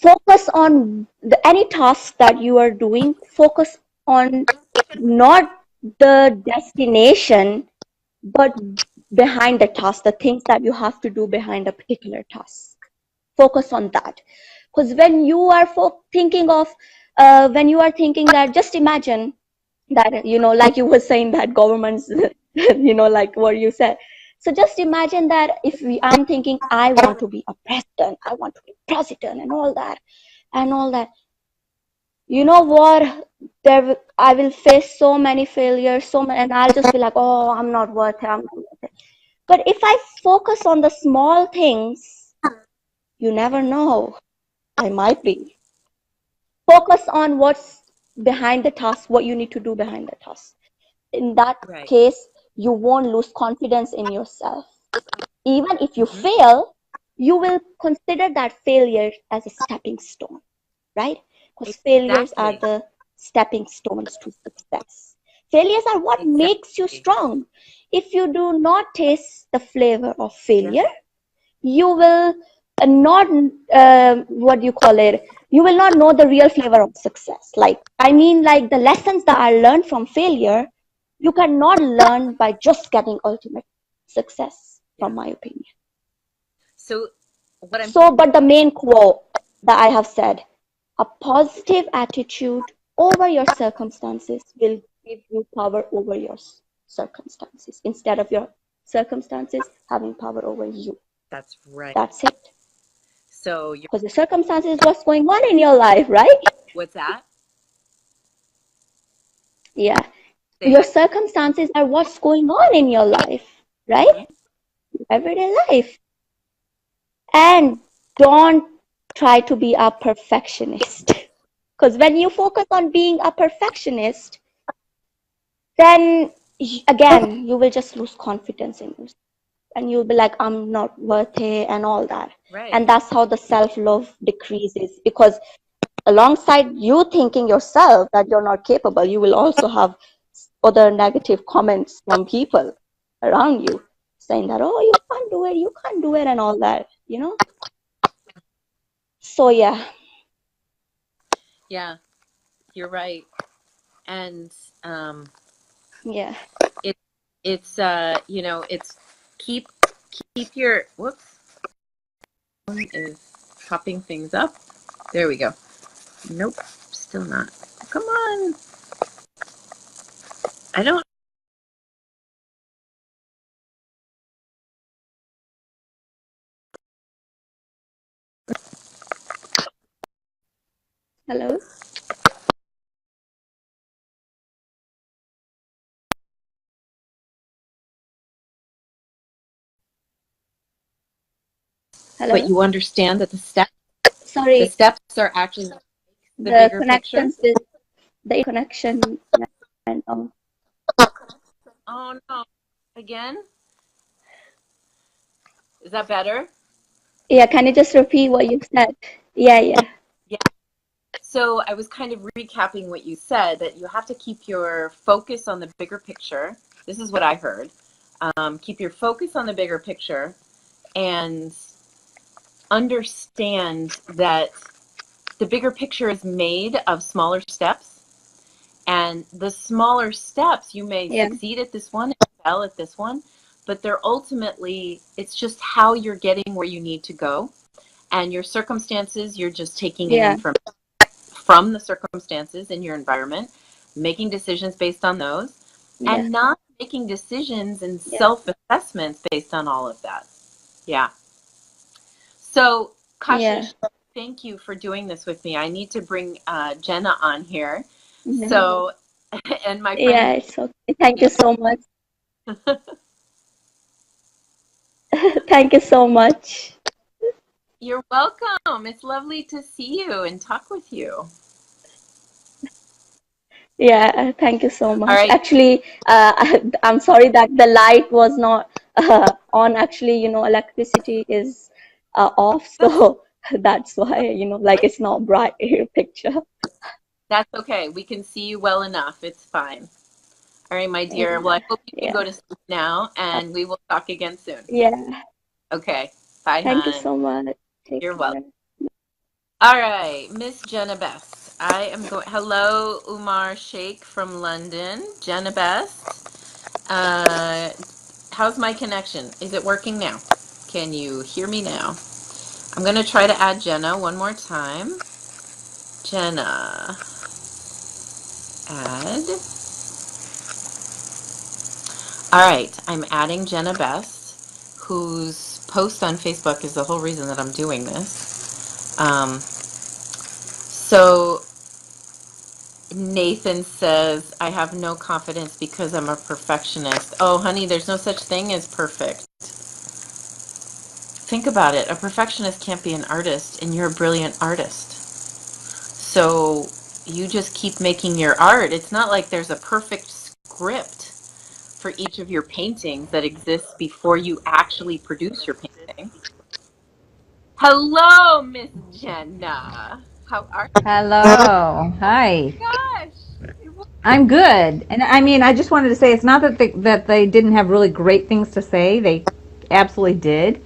focus on any task that you are doing, focus on not the destination, but behind the task, the things that you have to do behind a particular task. Focus on that. Because when you are thinking of, when you are thinking that, just imagine that, you know, like you were saying that governments, you know, like what you said. So just imagine that if I'm thinking, I want to be a president, I want to be president and all that, and all that. You know what? I will face so many failures, and I'll just be like, oh, I'm not worth it. I'm not worth it. But if I focus on the small things, you never know. I might be. Focus on what's behind the task, what you need to do behind the task. In that Right. case, you won't lose confidence in yourself. Even if you Hmm. fail, you will consider that failure as a stepping stone, right? Because failures are Exactly. the stepping stones to success. Failures are what makes you Exactly. strong. If you do not taste the flavor of Yes. failure, you will not, what do you call it? You will not know the real flavor of success. Like, I mean, like the lessons that are learned from failure, you cannot learn by just getting ultimate success, from Yeah. my opinion. So what I'm So, but the main quote that I have said, a positive attitude over your circumstances will give you power over your circumstances instead of your circumstances having power over you. That's right. That's it. So you're Because the circumstances is what's going on in your life, right? what's that? Yeah. Say Your again. circumstances are what's going on in your life, right? Hmm. Everyday life. And don't try to be a perfectionist. Because when you focus on being a perfectionist, then again, you will just lose confidence in yourself. And you'll be like, I'm not worth it, and all that. Right. And that's how the self love decreases. Because alongside you thinking yourself that you're not capable, you will also have other negative comments from people around you saying that, oh, you can't do it, and all that, you know? So, yeah, Yeah, you're right. And yeah, it it's keep keep your whoops one is popping things up. There we go. Nope, still not. Come on. I don't Hello? But Hello? you understand that the Sorry, steps are actually the the bigger picture. connection, the connection went off. Oh no. Again? Is that better? Yeah, can you just repeat what you said? Yeah. Yeah. So I was kind of recapping what you said, that you have to keep your focus on the bigger picture. This is what I heard. Keep your focus on the bigger picture and understand that the bigger picture is made of smaller steps. And the smaller steps, you may Yeah, succeed at this one and fail at this one, but they're ultimately, it's just how you're getting where you need to go. And your circumstances, you're just taking in yeah, information from the circumstances in your environment, making decisions based on those, yeah, and not making decisions and yeah, self assessments based on all of that. Yeah. So, yeah. Kashish, thank you for doing this with me. I need to bring Jenna on here. Mhm. So, and my Yeah, friend, it's okay. Thank you so much. Thank you so much. you're welcome. It's lovely to see you and talk with you. Yeah, thank you so All much. right. Actually, I'm sorry that the light was not on. Actually, electricity is off, That's so that's why, like it's not bright picture. that's okay. We can see you well enough. It's fine. All right, my dear. Well, Yeah, I hope you can go yeah, to sleep now, and we will talk again soon. yeah. Okay. Bye, Thank you hon. so much. Take You're welcome. care. All right, Miss Jenna Best. I am going. Hello, Umar Sheikh from London. Jenna Best. How's my connection? Is it working now? Can you hear me now? I'm going to try to add Jenna one more time. Jenna. Add. All right, I'm adding Jenna Best, whose post on Facebook is the whole reason that I'm doing this. So Nathan says, I have no confidence because I'm a perfectionist. Oh, honey, there's no such thing as perfect. Think about it. A perfectionist can't be an artist, and you're a brilliant artist. So you just keep making your art. It's not like there's a perfect script for each of your paintings that exists before you actually produce your painting. Hello, Miss Jenna. How are Hello. Hi. you? Gosh. I'm good. And I mean, I just wanted to say it's not that they didn't have really great things to say. They absolutely did.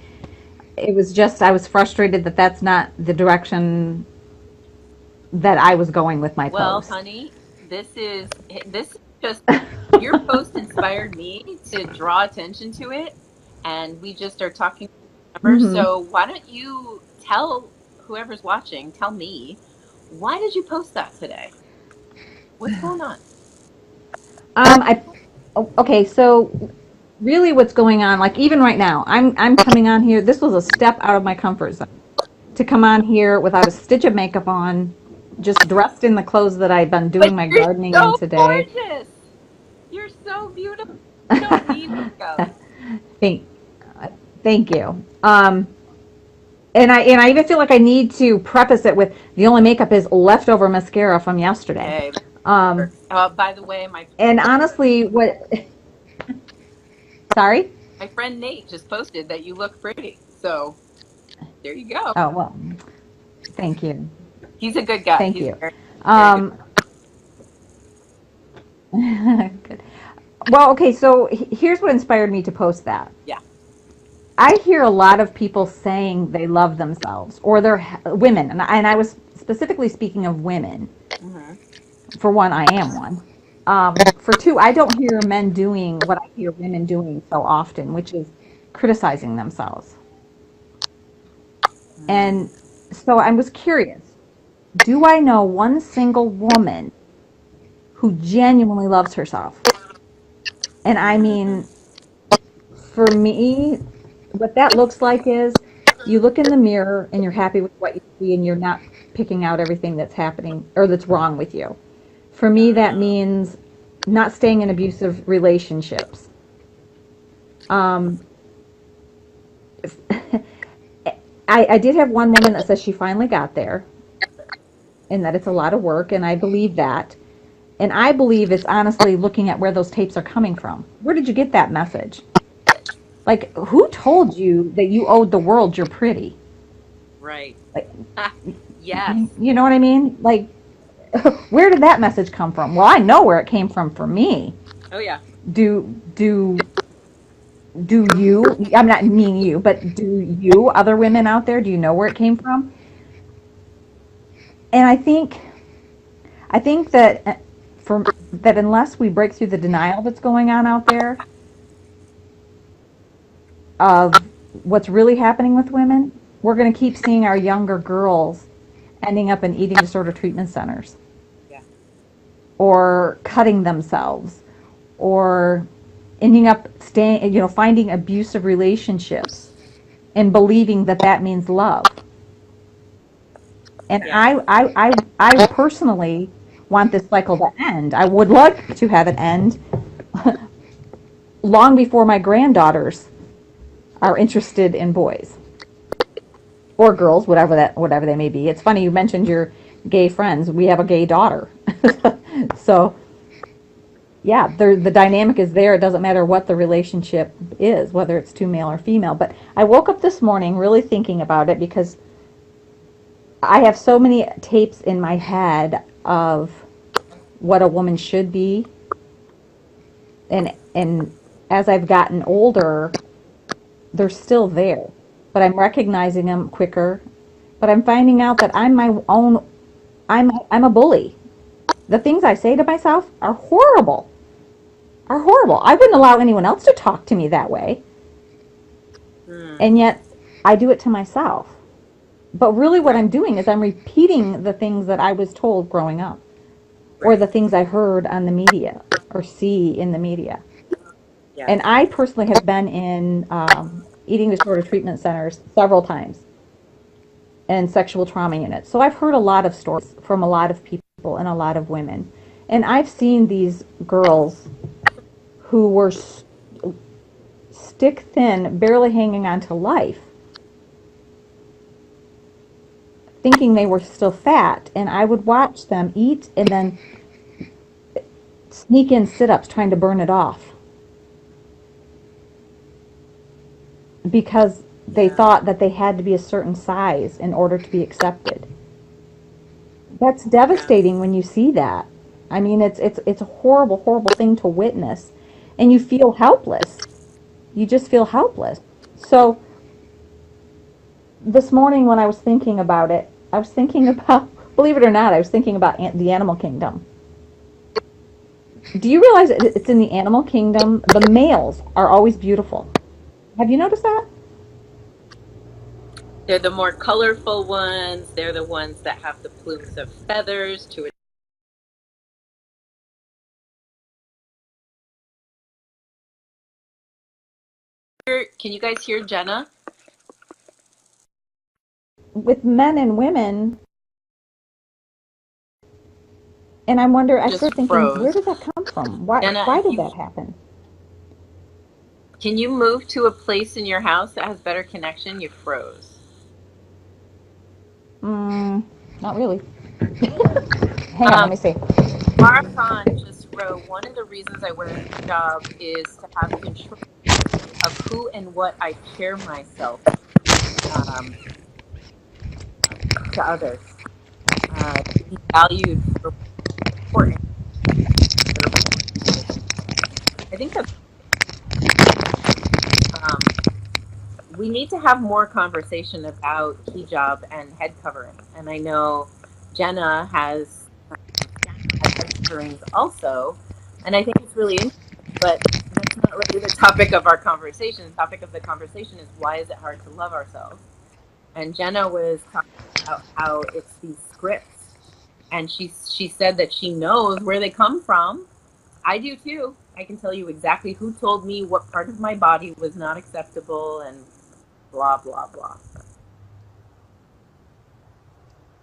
It was just I was frustrated that that's not the direction that I was going with my Well, post. honey, this is just your post inspired me to draw attention to it, and we just are talking. Hmm. So why don't you tell whoever's watching, tell me, why did you post that today? What's going on? I okay, so really what's going on, like even right now, I'm coming on here. This was a step out of my comfort zone to come on here without a stitch of makeup on, just dressed in the clothes that I've been But doing my you're gardening in so today. gorgeous. You're so beautiful. You don't need makeup. Thank, thank you. And I even feel like I need to preface it with the only makeup is leftover mascara from yesterday. Okay, that Um, works. By the way, and honestly, what? Sorry. my friend Nate just posted that you look pretty. So there you go. Oh well, thank you, He's a good guy. thank He's you. very, very good. Um, good. Well, okay. So here's what inspired me to post that. Yeah. I hear a lot of people saying they love themselves, or they're women, and I was specifically speaking of women. Hmm. For one, I am one. For two, I don't hear men doing what I hear women doing so often, which is criticizing themselves. And so I was curious, do I know one single woman who genuinely loves herself? And I mean, for me, what that looks like is you look in the mirror and you're happy with what you see and you're not picking out everything that's happening or that's wrong with you. For me, that means not staying in abusive relationships. I did have one woman that says she finally got there and that it's a lot of work, and I believe that. And I believe it's honestly looking at where those tapes are coming from. Where did you get that message? Like, who told you that you owed the world you're pretty? Right. Like, Yes. you know what I mean? Like, where did that message come from? Well, I know where it came from for me. Oh yeah. Do you, I'm not meaning you, but do you, other women out there, do you know where it came from? And I think that that unless we break through the denial that's going on out there of what's really happening with women, we're going to keep seeing our younger girls ending up in eating disorder treatment centers. Yeah. Or cutting themselves, or ending up finding abusive relationships and believing that that means love. And Yeah. I personally want this cycle to end. I would like to have it end long before my granddaughters are interested in boys or girls, whatever they may be. It's funny you mentioned your gay friends. We have a gay daughter, so yeah, the dynamic is there. It doesn't matter what the relationship is, whether it's to male or female. But I woke up this morning really thinking about it because I have so many tapes in my head of what a woman should be, and as I've gotten older, they're still there, but I'm recognizing them quicker. But I'm finding out that I'm a bully. The things I say to myself are horrible. Are horrible. I wouldn't allow anyone else to talk to me that way. And yet I do it to myself. But really what I'm doing is I'm repeating the things that I was told growing up, or the things I heard on the media or see in the media. Yeah. And I personally have been in eating disorder treatment centers several times and sexual trauma units. So I've heard a lot of stories from a lot of people and a lot of women. And I've seen these girls who were stick thin, barely hanging on to life, thinking they were still fat. And I would watch them eat and then sneak in sit-ups trying to burn it off, because they thought that they had to be a certain size in order to be accepted. That's devastating when you see that. I mean, it's a horrible, horrible thing to witness, and you feel helpless. You just feel helpless. So this morning when I was thinking about it, I was thinking about, believe it or not, I was thinking about the animal kingdom. Do you realize it's in the animal kingdom, the males are always beautiful? Have you noticed that? They're the more colorful ones. They're the ones that have the plumes of feathers to it. Can you guys hear Jenna? With men and women, and I wonder, I started thinking, where did that come from? Why Jenna, did that happen? Can you move to a place in your house that has better connection? You froze. Not really. Hang on, let me see. Marathon just wrote, one of the reasons I wear a hijab is to have control of who and what I share myself to others. To be valued for important. I think that we need to have more conversation about hijab and head covering. And I know Jenna has head coverings also, and I think it's really interesting, but that's not really the topic of our conversation. The topic of the conversation is, why is it hard to love ourselves? And Jenna was talking about how it's these scripts, and she said that she knows where they come from. I do too. I can tell you exactly who told me what part of my body was not acceptable and blah, blah, blah.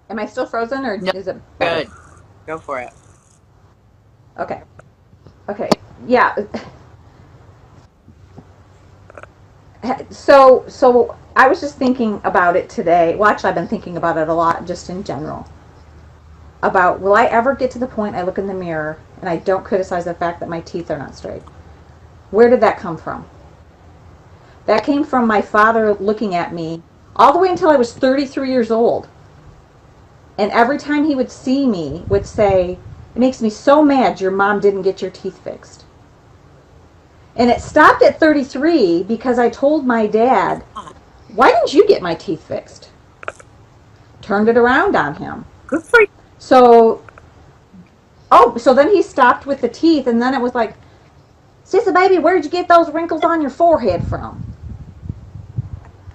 Am I still frozen or No, is it better? good. Go for it. Okay. Okay. Yeah. So I was just thinking about it today. Well, actually, I've been thinking about it a lot just in general. About will I ever get to the point I look in the mirror and I don't criticize the fact that my teeth are not straight? Where did that come from? That came from my father looking at me all the way until I was 33 years old. And every time he would see me, would say, "It makes me so mad your mom didn't get your teeth fixed." And it stopped at 33 because I told my dad, "Why didn't you get my teeth fixed?" Turned it around on him. Good for you. So, so then he stopped with the teeth, and then it was like, "Sissy baby, where'd you get those wrinkles on your forehead from?"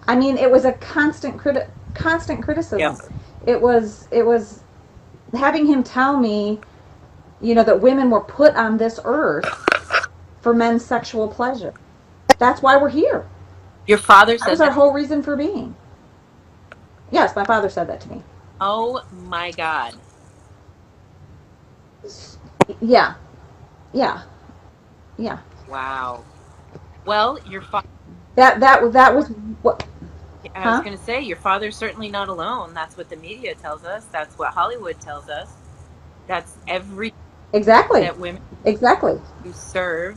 I mean, it was a constant criticism. Yep. It was having him tell me, that women were put on this earth for men's sexual pleasure. That's why we're here. Your father That said was our that. whole reason for being. Yes, my father said that to me. Oh my God. Yeah, yeah, yeah. Wow. Well, your father. That was what. I was Huh? going to say, your father's certainly not alone. That's what the media tells us. That's what Hollywood tells us. That's every Exactly. that women Exactly. who serve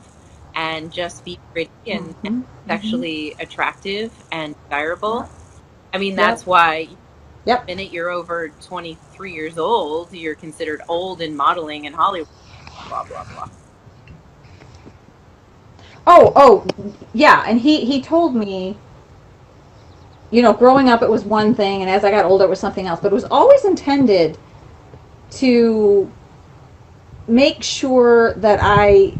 and just be pretty and Mhm. sexually attractive and desirable. I mean, Yep. that's why Yep. the minute you're over 23 years old, you're considered old in modeling in Hollywood. Blah, blah, blah. Oh, yeah. And he told me, growing up it was one thing, and as I got older it was something else. But it was always intended to make sure that I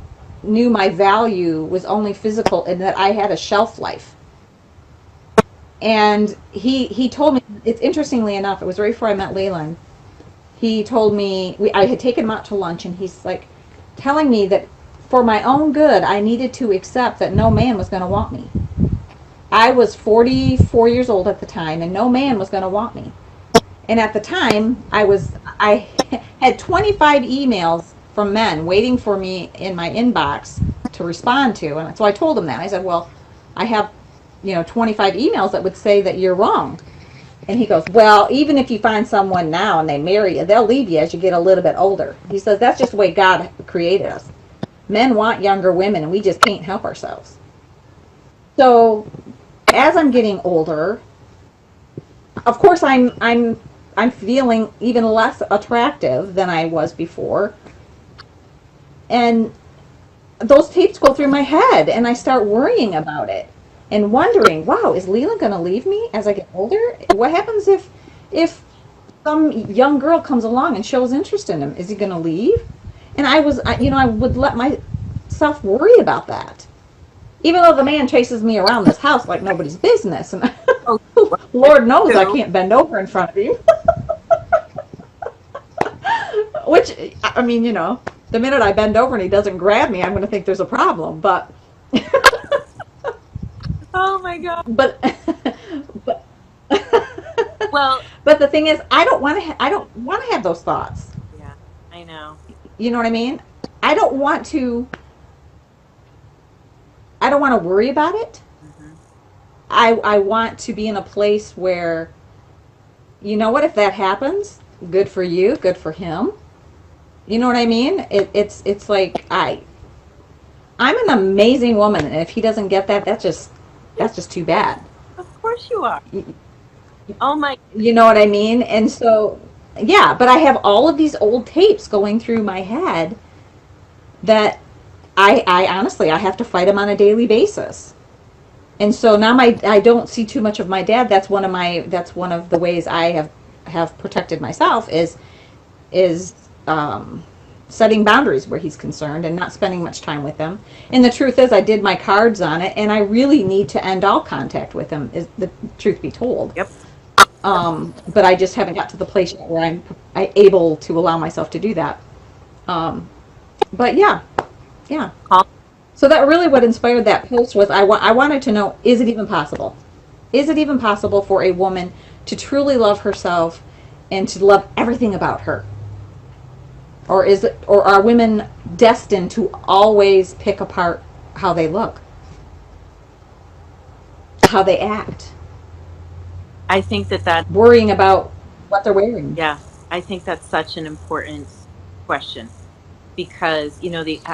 knew my value was only physical and that I had a shelf life. And he told me, it's interestingly enough, it was right before I met Leyland. He told me, I had taken him out to lunch, and he's like telling me that for my own good, I needed to accept that no man was going to want me. I was 44 years old at the time, and no man was going to want me. And at the time, I had 25 emails from men waiting for me in my inbox to respond to. And so I told him that. I said, "Well, I have, 25 emails that would say that you're wrong." And he goes, "Well, even if you find someone now and they marry you, they'll leave you as you get a little bit older." He says, "That's just the way God created us. Men want younger women, and we just can't help ourselves." So as I'm getting older, of course I'm feeling even less attractive than I was before. And those tapes go through my head, and I start worrying about it and wondering, wow, is Leland going to leave me as I get older? What happens if some young girl comes along and shows interest in him? Is he going to leave? And I would let myself worry about that. Even though the man chases me around this house like nobody's business, and Lord knows I can't bend over in front of him. Which, I mean, the minute I bend over and he doesn't grab me, I'm going to think there's a problem. But, Oh my God. but, but, Well, but the thing is, I don't want to have those thoughts. yeah, I know. You know what I mean? I don't want to. I don't want to worry about it. Mm-hmm. I want to be in a place where, you know what, if that happens, good for you, good for him. You know what I mean? It's like I'm an amazing woman, and if he doesn't get that, that's just too bad. Of course you are. Oh my. You know what I mean? And so, yeah, but I have all of these old tapes going through my head that I honestly, I have to fight them on a daily basis. And so now I don't see too much of my dad. That's one of the ways I have protected myself is setting boundaries where he's concerned and not spending much time with him. And the truth is, I did my cards on it, and I really need to end all contact with him, is the truth be told. Yep. But I just haven't got to the place yet where I'm able to allow myself to do that. But yeah. So that really what inspired that post was I wanted to know, is it even possible? Is it even possible for a woman to truly love herself and to love everything about her? Or is it, or are women destined to always pick apart how they look, how they act, I think that worrying about what they're wearing? yeah, I think that's such an important question because,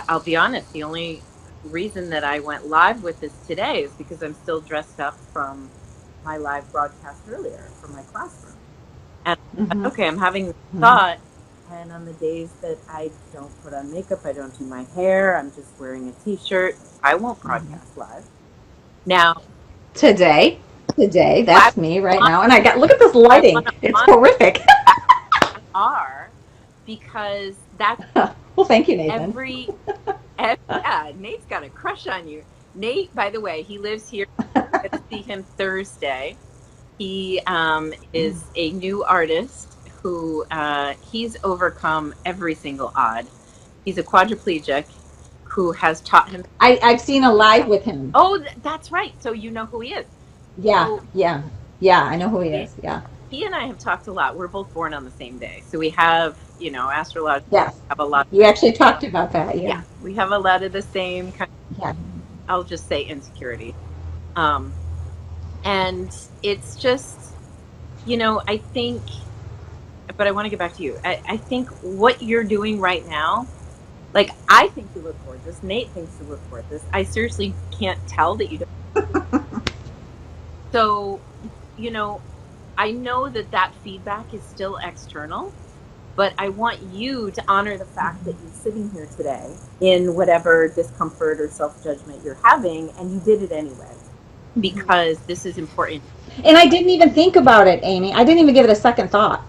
I'll be honest, the only reason that I went live with this today is because I'm still dressed up from my live broadcast earlier from my classroom. And okay, I'm having this thought, and on the days that I don't put on makeup, I don't do my hair, I'm just wearing a t-shirt, I won't broadcast live. Now, Today, that's me right now. And I got, look at this lighting. It's horrific. are because that's Well, thank you, Nathan. yeah, Nate's got a crush on you. Nate, by the way, he lives here. I'm going to see him Thursday. He is a new artist who he's overcome every single odd. He's a quadriplegic who has taught him. I've seen a live with him. Oh, that's right. So you know who he is. Yeah, So yeah, I know who he is. Yeah. he and I have talked a lot. We're both born on the same day. So we have, astrology. Yes. Have a lot. You actually talked about that. Yeah. We have a lot of the same kind of, Yeah. I'll just say insecurity. And it's just, I think, but I want to get back to you. I think what you're doing right now, like, I think you look gorgeous. Nate thinks you look gorgeous. I seriously can't tell that you don't. So, I know that feedback is still external, but I want you to honor the fact that you're sitting here today in whatever discomfort or self-judgment you're having, and you did it anyway, because this is important. And I didn't even think about it, Amy. I didn't even give it a second thought.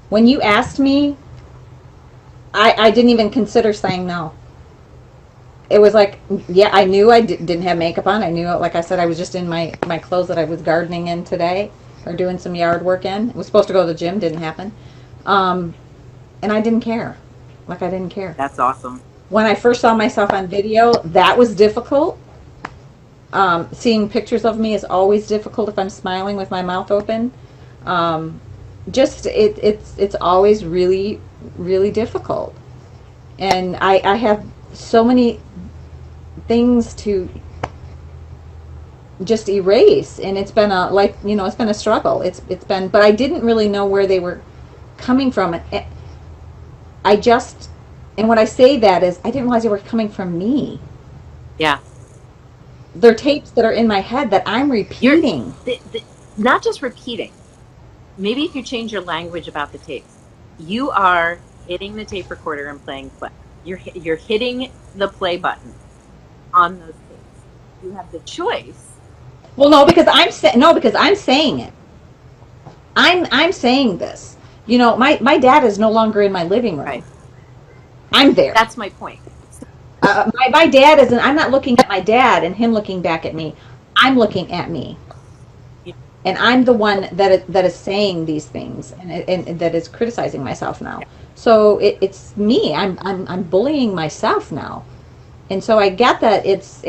When you asked me, I didn't even consider saying no. It was like, yeah, I knew I didn't have makeup on. I knew, like I said, I was just in my clothes that I was gardening in today or doing some yard work in. I was supposed to go to the gym, didn't happen. And I didn't care. Like, I didn't care. That's awesome. When I first saw myself on video, that was difficult. Seeing pictures of me is always difficult if I'm smiling with my mouth open. It's always really, really difficult. And I have so many things to just erase, and it's been it's been a struggle. It's been, but I didn't really know where they were coming from. And when I say that is, I didn't realize they were coming from me. Yeah. They're tapes that are in my head that I'm repeating. Not just repeating. Maybe if you change your language about the tapes, you are hitting the tape recorder and playing play. You're hitting the play button on those tapes. You have the choice. Well, no, because I'm saying it. I'm saying this. My dad is no longer in my living room. Right. I'm there. That's my point. My dad isn't. I'm not looking at my dad and him looking back at me. I'm looking at me, and I'm the one that is saying these things and that is criticizing myself now. So it's me. I'm bullying myself now, and so I get that it's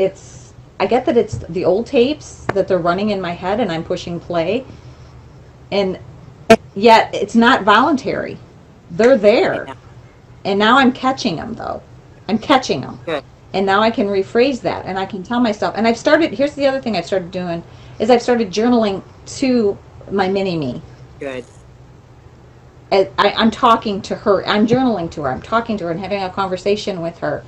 the old tapes that they're running in my head, and I'm pushing play, and yet it's not voluntary. They're there, and now I'm catching them though. I'm catching them. Good. And now I can rephrase that, and I can tell myself. And here's the other thing I've started doing, is I've started journaling to my mini-me. Good. I'm talking to her. I'm journaling to her. I'm talking to her and having a conversation with her.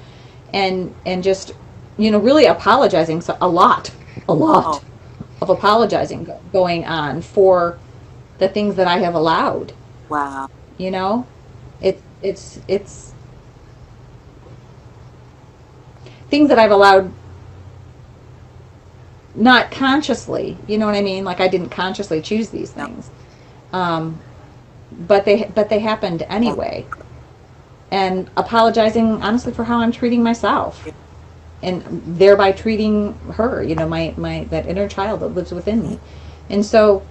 And just, really apologizing. So a lot of apologizing going on for the things that I have allowed. Wow. It's things that I've allowed, not consciously, you know what I mean? Like, I didn't consciously choose these things. But they happened anyway. And apologizing, honestly, for how I'm treating myself. And thereby treating her, my that inner child that lives within me. And so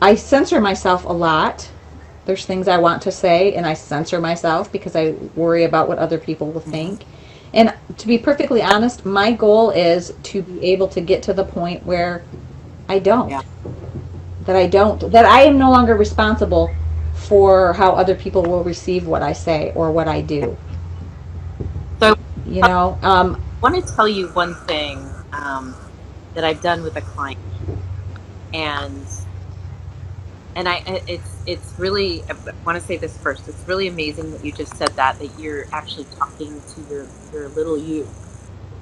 I censor myself a lot. There's things I want to say, and I censor myself because I worry about what other people will think. And to be perfectly honest, my goal is to be able to get to the point where I don't. Yeah. That I am no longer responsible for how other people will receive what I say or what I do. So You know, I want to tell you one thing that I've done with a client, and it's really, I want to say this first. It's really amazing that you just said that you're actually talking to your little you,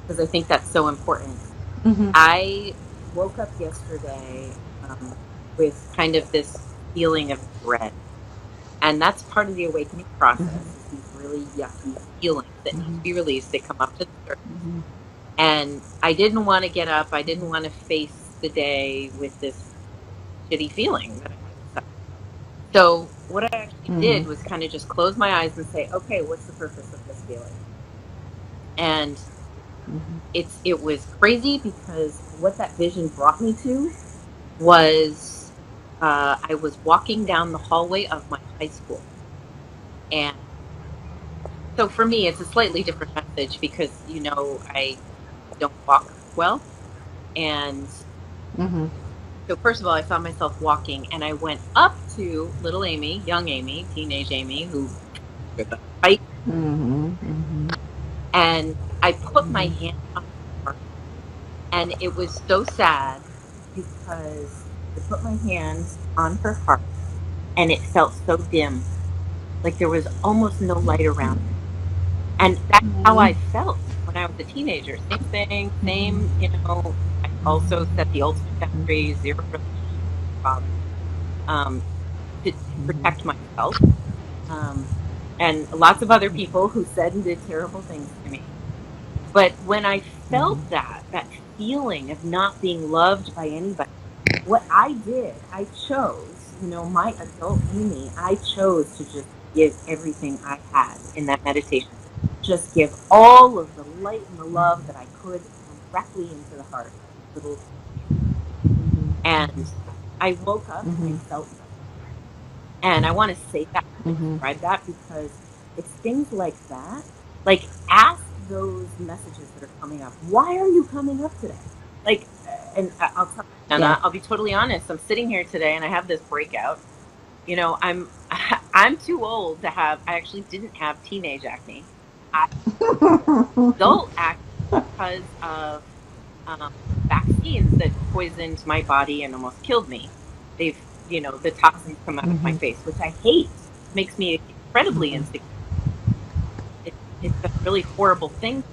because I think that's so important. mm-hmm. I woke up yesterday with kind of this feeling of dread. And that's part of the awakening process, is these really yucky feelings that need to be released. They come up to the surface. And I didn't want to get up. I didn't want to face the day with this shitty feeling that I had inside. So what I actually did was kind of just close my eyes and say, okay, what's the purpose of this feeling? And it was crazy, because what that vision brought me to was I was walking down the hallway of my high school. And so for me, it's a slightly different message, because, I don't walk well. And so first of all, I found myself walking, and I went up to little Amy, young Amy, teenage Amy, who with a fight. And I put my hand on her heart. And it was so sad, because I put my hands on her heart and it felt so dim. Like there was almost no light around it. And that's how I felt when I was a teenager. Same thing, same, I also set the ultimate boundary, 0 relationship with my father, to protect myself. And lots of other people who said and did terrible things to me. But when I felt that feeling of not being loved by anybody, what I did, I chose, my adult Amy, I chose to just give everything I had in that meditation. Just give all of the light and the love that I could directly into the heart. And I woke up and I felt that. And I want to say that, describe that, because it's things like that. Like, ask those messages that are coming up. Why are you coming up today? Like, and I'll tell you, Anna, I'll be totally honest. I'm sitting here today and I have this breakout. I'm too old to have. I actually didn't have teenage acne. I adult acne because of vaccines that poisoned my body and almost killed me. They've, the toxins come out of my face, which I hate. It makes me incredibly insecure. It's a really horrible thing.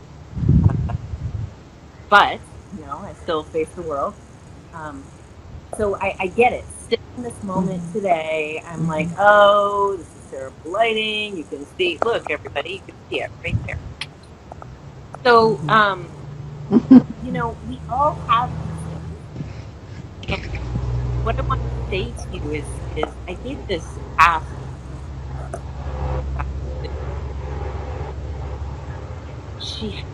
But, I still face the world. So I get it. Sitting in this moment today, I'm like, oh, this is terrible lighting. You can see, look, everybody, you can see it right there. So, we all have these things. And what I want to say to you is I gave this task. She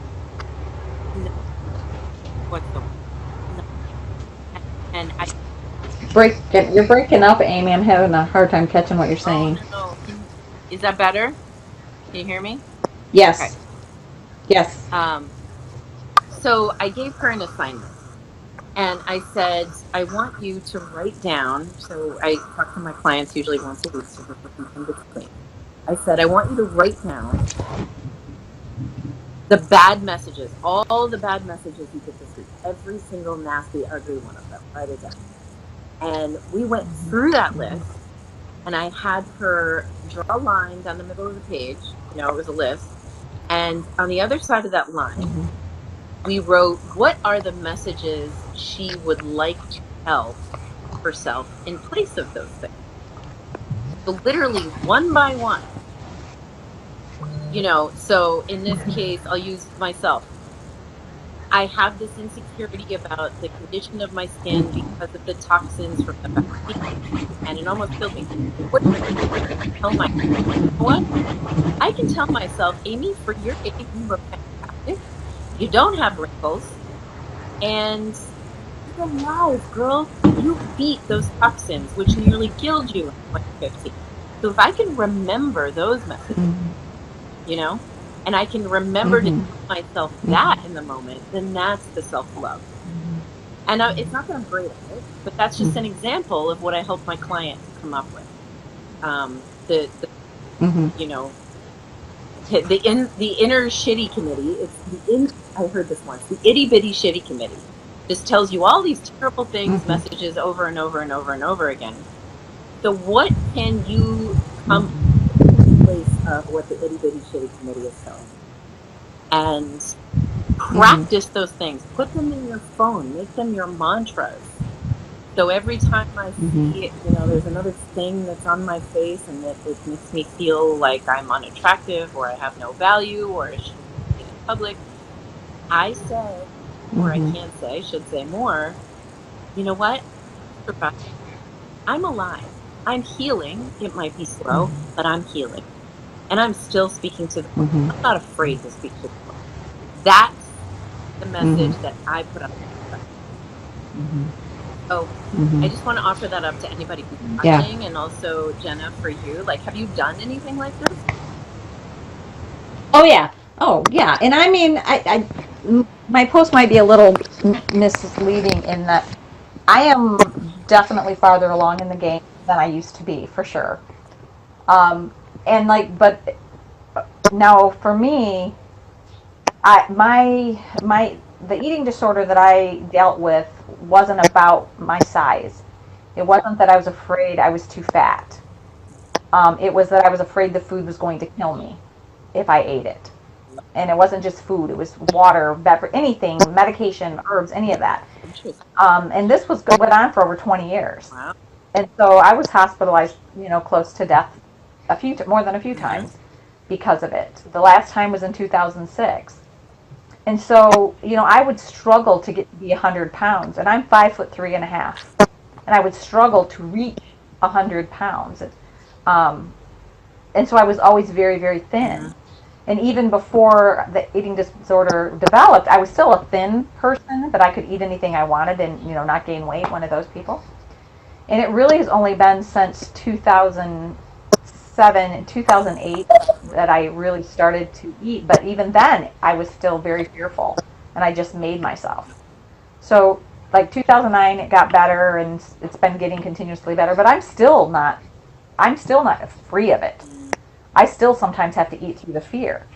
whatsoever. And You're breaking up, Amy. I'm having a hard time catching what you're saying. Oh, no. Is that better? Can you hear me? Yes. Okay. Yes. So I gave her an assignment, and I said, I want you to write down. So I talk to my clients usually once a week, so we're looking in between. I said, I want you to write down the bad messages, all the bad messages you get this week, every single nasty, ugly one of them. Write it down. And we went through that list, and I had her draw a line down the middle of the page. It was a list. And on the other side of that line, we wrote, what are the messages she would like to tell herself in place of those things? So literally one by one. So in this case, I'll use myself. I have this insecurity about the condition of my skin because of the toxins from the vaccine, and it almost killed me. What can I tell myself? What? I can tell myself, Amy, for your age, you look fantastic. You don't have wrinkles, and you're alive, girl. You beat those toxins, which nearly killed you in 2015. So if I can remember those messages, and I can remember to tell myself that in the moment, then that's the self-love. And it's not that I'm great at it, but that's just an example of what I help my client come up with. The Mm-hmm. you know, the inner shitty committee. I heard this once. The itty bitty shitty committee just tells you all these terrible things, Mm-hmm. messages over and over and over and over again. So what can you come Mm-hmm. to the place of what the itty bitty shitty committee is telling you, and Mm-hmm. practice those things. Put them in your phone. Make them your mantras. So every time I Mm-hmm. see, there's another thing that's on my face and that it makes me feel like I'm unattractive or I have no value or I shouldn't be in public, I say, or I Mm-hmm. can't say, should say more, you know what? I'm alive. I'm healing. It might be slow, but I'm healing. And I'm still speaking to the world. Mm-hmm. I'm not afraid to speak to the world. That's the Mm-hmm. message that I put up. Mm-hmm. So Mm-hmm. I just want to offer that up to anybody who's Yeah. watching, and also Jenna, for you. Like, have you done anything like this? Oh yeah. Oh yeah. And I mean, my post might be a little misleading in that I am definitely farther along in the game than I used to be, for sure. Um, and like, but now for me, the eating disorder that I dealt with wasn't about my size. It wasn't that I was afraid I was too fat. It was that I was afraid the food was going to kill me if I ate it. And it wasn't just food; it was water, beverage, anything, medication, herbs, any of that. Interesting. And this went on for over 20 years. Wow. And so I was hospitalized, close to death more than a few Mm-hmm. times because of it. The last time was in 2006. And so, I would struggle to get to be 100 pounds, and I'm 5'3.5", and I would struggle to reach 100 pounds. Um, and so I was always very, very Mm-hmm. thin. And even before the eating disorder developed, I was still a thin person, that I could eat anything I wanted and, not gain weight, one of those people. And it really has only been since 2007 and 2008 that I really started to eat. But even then, I was still very fearful, and I just made myself. So, like 2009, it got better, and it's been getting continuously better. But I'm still not free of it. I still sometimes have to eat through the fear.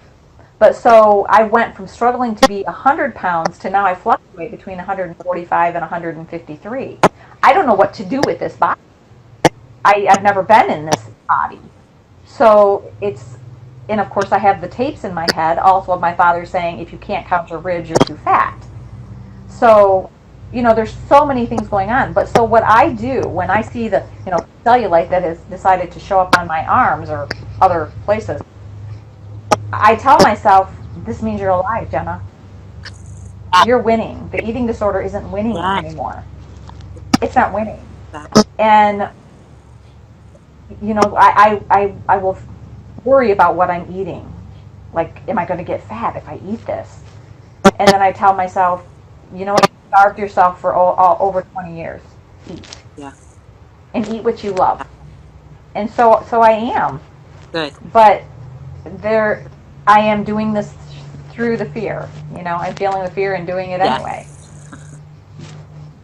But so I went from struggling to be 100 pounds to now I fluctuate between 145 and 153. I don't know what to do with this body. I've never been in this body. So and of course I have the tapes in my head also of my father saying, if you can't count your ribs, you're too fat. So, there's so many things going on. But so what I do when I see the, cellulite that has decided to show up on my arms or other places, I tell myself, this means you're alive, Jenna. You're winning. The eating disorder isn't winning anymore. It's not winning. And, I will worry about what I'm eating. Like, am I going to get fat if I eat this? And then I tell myself, you know what, you starved yourself for over 20 years. Eat. Yeah. And eat what you love. And so I am. Good. But I am doing this through the fear. I'm feeling the fear and doing it anyway.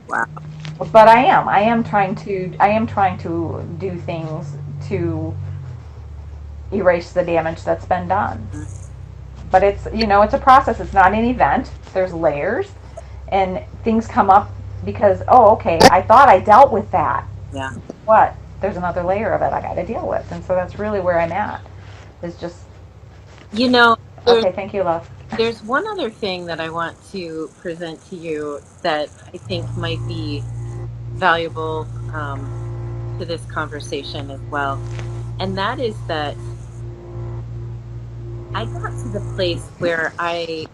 Wow. But I am trying to do things to erase the damage that's been done. But it's a process. It's not an event. There's layers, and things come up because, okay, I thought I dealt with that. Yeah. What? There's another layer of it I got to deal with, and so that's really where I'm at. Is just okay. Thank you, love. There's one other thing that I want to present to you that I think might be valuable to this conversation as well, and that is that I got to the place where I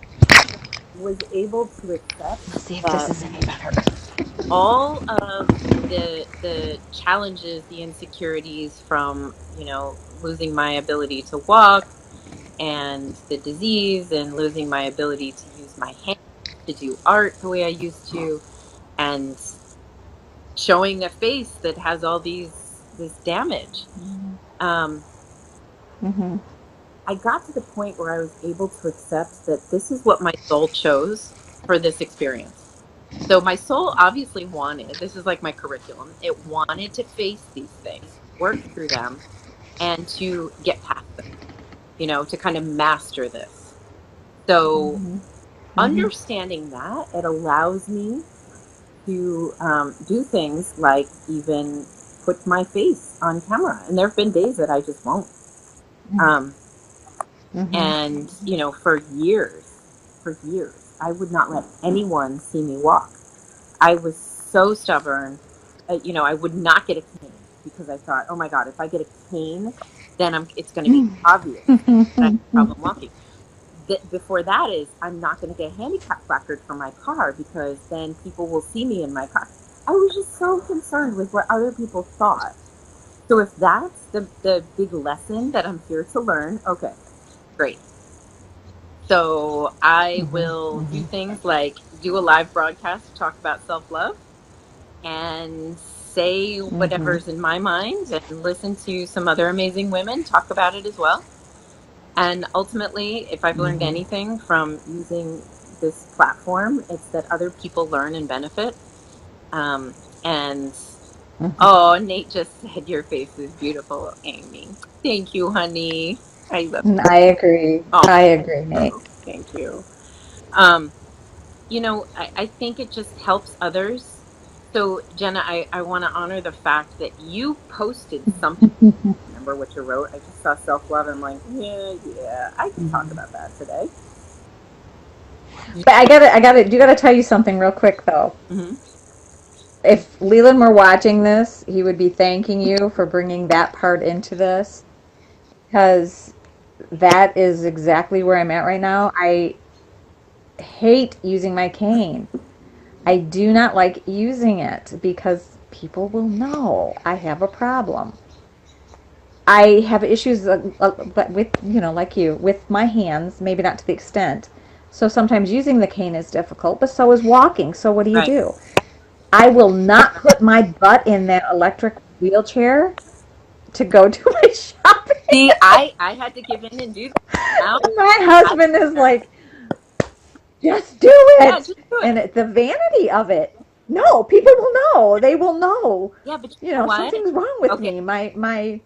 was able to accept. Let's see if this is any better. All of the challenges, the insecurities from losing my ability to walk, and the disease, and losing my ability to use my hands to do art the way I used to, and showing a face that has all this damage. Mm-hmm. I got to the point where I was able to accept that this is what my soul chose for this experience. So my soul obviously this is like my curriculum. It wanted to face these things. work through them and to get past them, to kind of master this. So understanding that, it allows me to do things like even put my face on camera. And there have been days that I just won't. And, for years, I would not let anyone see me walk. I was so stubborn. I would not get a cane because I thought, oh my God, if I get a cane, then it's going to be obvious that I have a problem walking. Before that is, I'm not going to get a handicap placard for my car because then people will see me in my car. I was just so concerned with what other people thought. So if that's the big lesson that I'm here to learn, okay, great. So I will do things like do a live broadcast, talk about self-love, and say whatever's in my mind, and listen to some other amazing women talk about it as well. And ultimately, if I've learned anything from using this platform, it's that other people learn and benefit. Oh, Nate just said your face is beautiful, Amy. Thank you, honey. I love you. I agree. I agree, Nate. Thank you. I think it just helps others. So, Jenna, I want to honor the fact that you posted something. Remember what you wrote? I just saw self-love and I'm like, yeah, I can talk about that today. But you gotta tell you something real quick though. If Leland were watching this, he would be thanking you for bringing that part into this, because that is exactly where I'm at right now. I hate using my cane. I do not like using it because people will know I have a problem. I have issues with, like you, with my hands, maybe not to the extent. So sometimes using the cane is difficult, but so is walking. So what do you do? I will not put my butt in that electric wheelchair to go to my shopping. See, I had to give in and do that. My husband is like, just do it. Yeah, just do it. And the vanity of it. No, people will know. They will know. Yeah, but something's wrong with me. My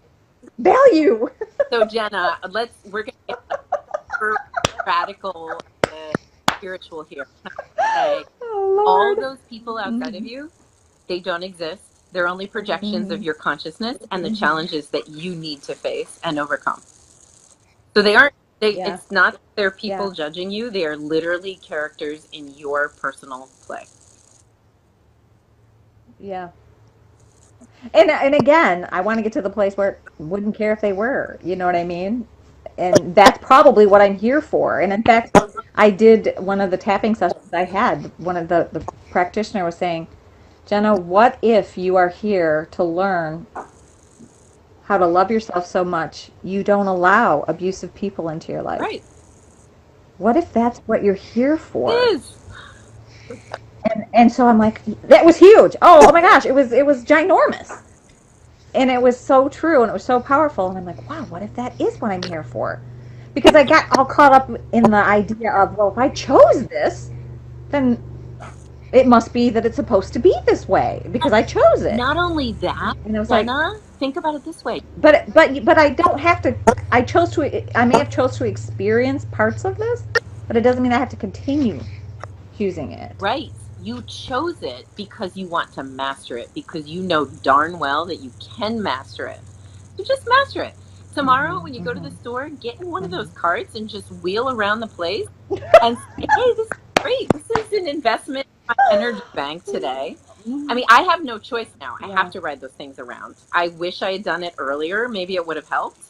value. So Jenna, we're gonna get radical spiritual here. All those people outside of you, they don't exist. They're only projections of your consciousness and the challenges that you need to face and overcome. So they aren't. It's not that they're people judging you. They are literally characters in your personal play. Yeah. And again, I want to get to the place where I wouldn't care if they were. You know what I mean? And that's probably what I'm here for. And in fact, I did one of the tapping sessions I had. One of the practitioner was saying, Jenna, what if you are here to learn how to love yourself so much you don't allow abusive people into your life? Right. What if that's what you're here for? It is. And so I'm like, that was huge. Oh my gosh, it was ginormous. And it was so true and it was so powerful. And I'm like, wow, what if that is what I'm here for? Because I got all caught up in the idea of, well, if I chose this, then it must be that it's supposed to be this way because I chose it. Not only that, and I was Jenna, think about it this way. But I don't have to. I may have chose to experience parts of this, but it doesn't mean I have to continue choosing it. Right. You chose it because you want to master it, because you know darn well that you can master it. So just master it. Tomorrow, when you go to the store, get in one of those carts and just wheel around the place and say, hey, this is great. This is an investment in my energy bank today. I mean, I have no choice now. I have to ride those things around. I wish I had done it earlier. Maybe it would have helped.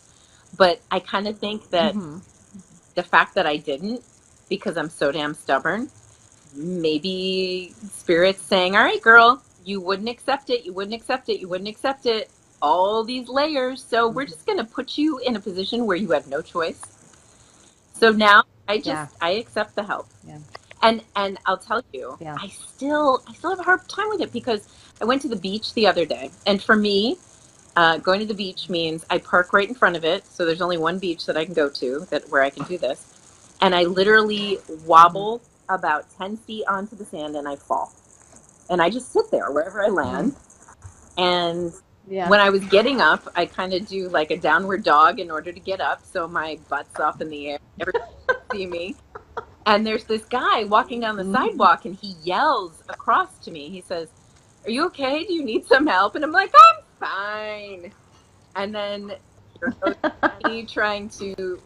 But I kind of think that the fact that I didn't, because I'm so damn stubborn, maybe Spirit's saying, all right, girl, you wouldn't accept it. You wouldn't accept it. You wouldn't accept it. All these layers. So we're just going to put you in a position where you have no choice. So now I accept the help. Yeah. And I'll tell you, I still have a hard time with it because I went to the beach the other day. And for me, going to the beach means I park right in front of it. So there's only one beach that I can go to where I can do this. And I literally wobble about 10 feet onto the sand and I fall. And I just sit there wherever I land. And Yeah. when I was getting up, I kind of do like a downward dog in order to get up, so my butt's up in the air. Everybody can see me. And there's this guy walking down the sidewalk, and he yells across to me. He says, "Are you okay? Do you need some help?" And I'm like, "I'm fine." And then here goes me trying to,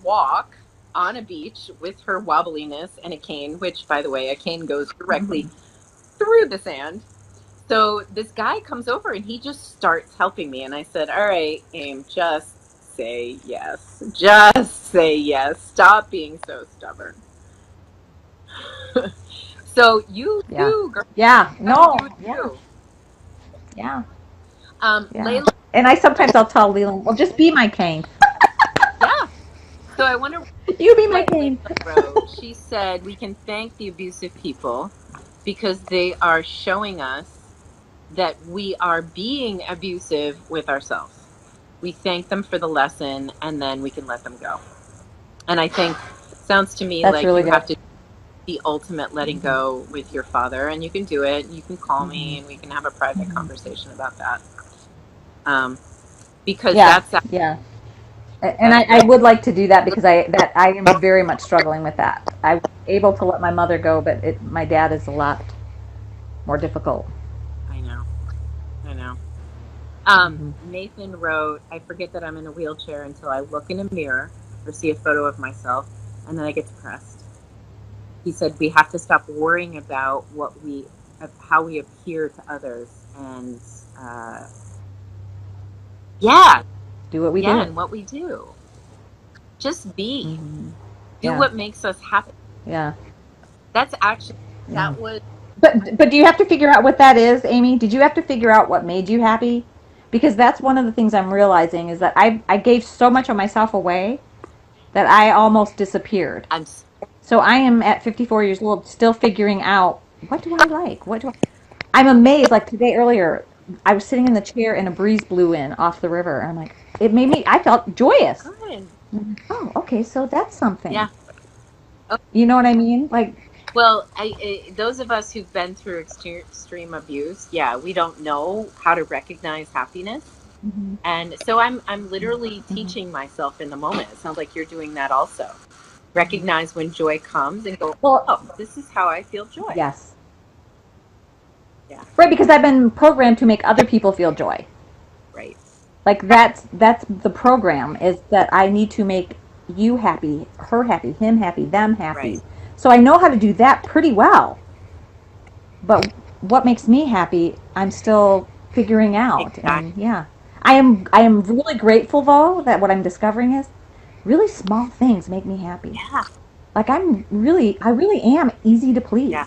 walk on a beach with her wobbliness and a cane, which, by the way, a cane goes directly through the sand. So this guy comes over and he just starts helping me. And I said, "All right, Aim, just say yes. Just say yes. Stop being so stubborn." So you Yeah. too, girl. Yeah. You gotta No. do it Yeah. too. Yeah. Yeah. Layla, And I'll tell Leland, well, just be my cane. yeah. So I wonder You be my what cane. Layla wrote. She said, "We can thank the abusive people because they are showing us that we are being abusive with ourselves. We thank them for the lesson and then we can let them go." And I think, sounds to me That's like really you have good. to the ultimate letting go with your father, and you can do it. You can call me and we can have a private conversation about that. Because Yeah. that's Yeah. And I would like to do that because I am very much struggling with that. I was able to let my mother go, but my dad is a lot more difficult. I know. Nathan wrote, "I forget that I'm in a wheelchair until I look in a mirror or see a photo of myself, and then I get depressed." He said, "We have to stop worrying about how we appear to others, and Do what we do. and what we do. Just be. Do Yeah. what makes us happy." Yeah. That's actually Yeah. that was But do you have to figure out what that is, Amy? Did you have to figure out what made you happy? Because that's one of the things I'm realizing is that I gave so much of myself away that I almost disappeared. I'm So I am at 54 years old still figuring out what do I like? I'm amazed. Like today earlier, I was sitting in the chair and a breeze blew in off the river. And I'm like, I felt joyous. good. Oh, okay, so that's something. Yeah. You know what I mean? Like, Well, those of us who've been through extreme abuse, we don't know how to recognize happiness. And so I'm literally teaching myself in the moment. It sounds like you're doing that also. Recognize when joy comes and go, well, "Oh, this is how I feel joy." yes. Yeah. Right, because I've been programmed to make other people feel joy. Right. Like that's the program is that I need to make you happy, her happy, him happy, them happy. Right. So I know how to do that pretty well. But what makes me happy, I'm still figuring out. Exactly. And yeah. I am really grateful though that what I'm discovering is really small things make me happy. Yeah. Like I really am easy to please. Yeah.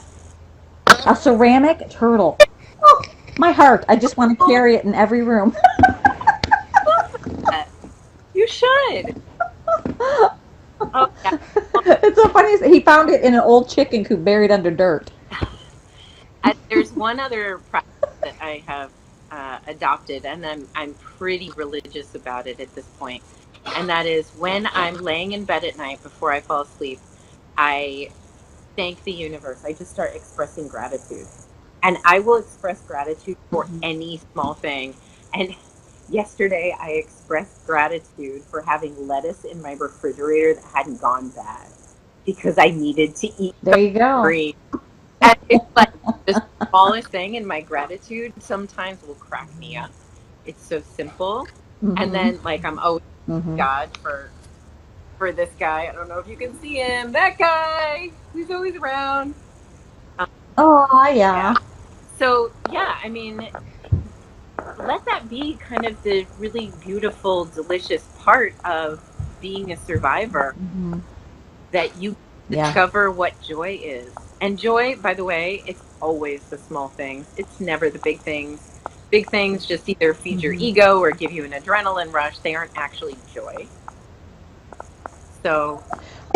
A ceramic turtle. Oh, my heart. I just want to carry it in every room. You should. Oh, yeah. It's so funny. He found it in an old chicken coop buried under dirt. There's one other practice that I have adopted, and I'm pretty religious about it at this point. And that is when I'm laying in bed at night before I fall asleep, I thank the universe. I just start expressing gratitude. And I will express gratitude for any small thing. And yesterday I expressed gratitude for having lettuce in my refrigerator that hadn't gone bad because I needed to eat There you go. green. And it's like the smallest thing, and my gratitude sometimes will crack me up. It's so simple. And then like I'm always God for this guy. I don't know if you can see him. That guy. He's always around. Oh, yeah. So, I mean, let that be kind of the really beautiful, delicious part of being a survivor, that you discover what joy is. And joy, by the way, it's always the small things. It's never the big things. Big things just either feed your ego or give you an adrenaline rush. They aren't actually joy. So,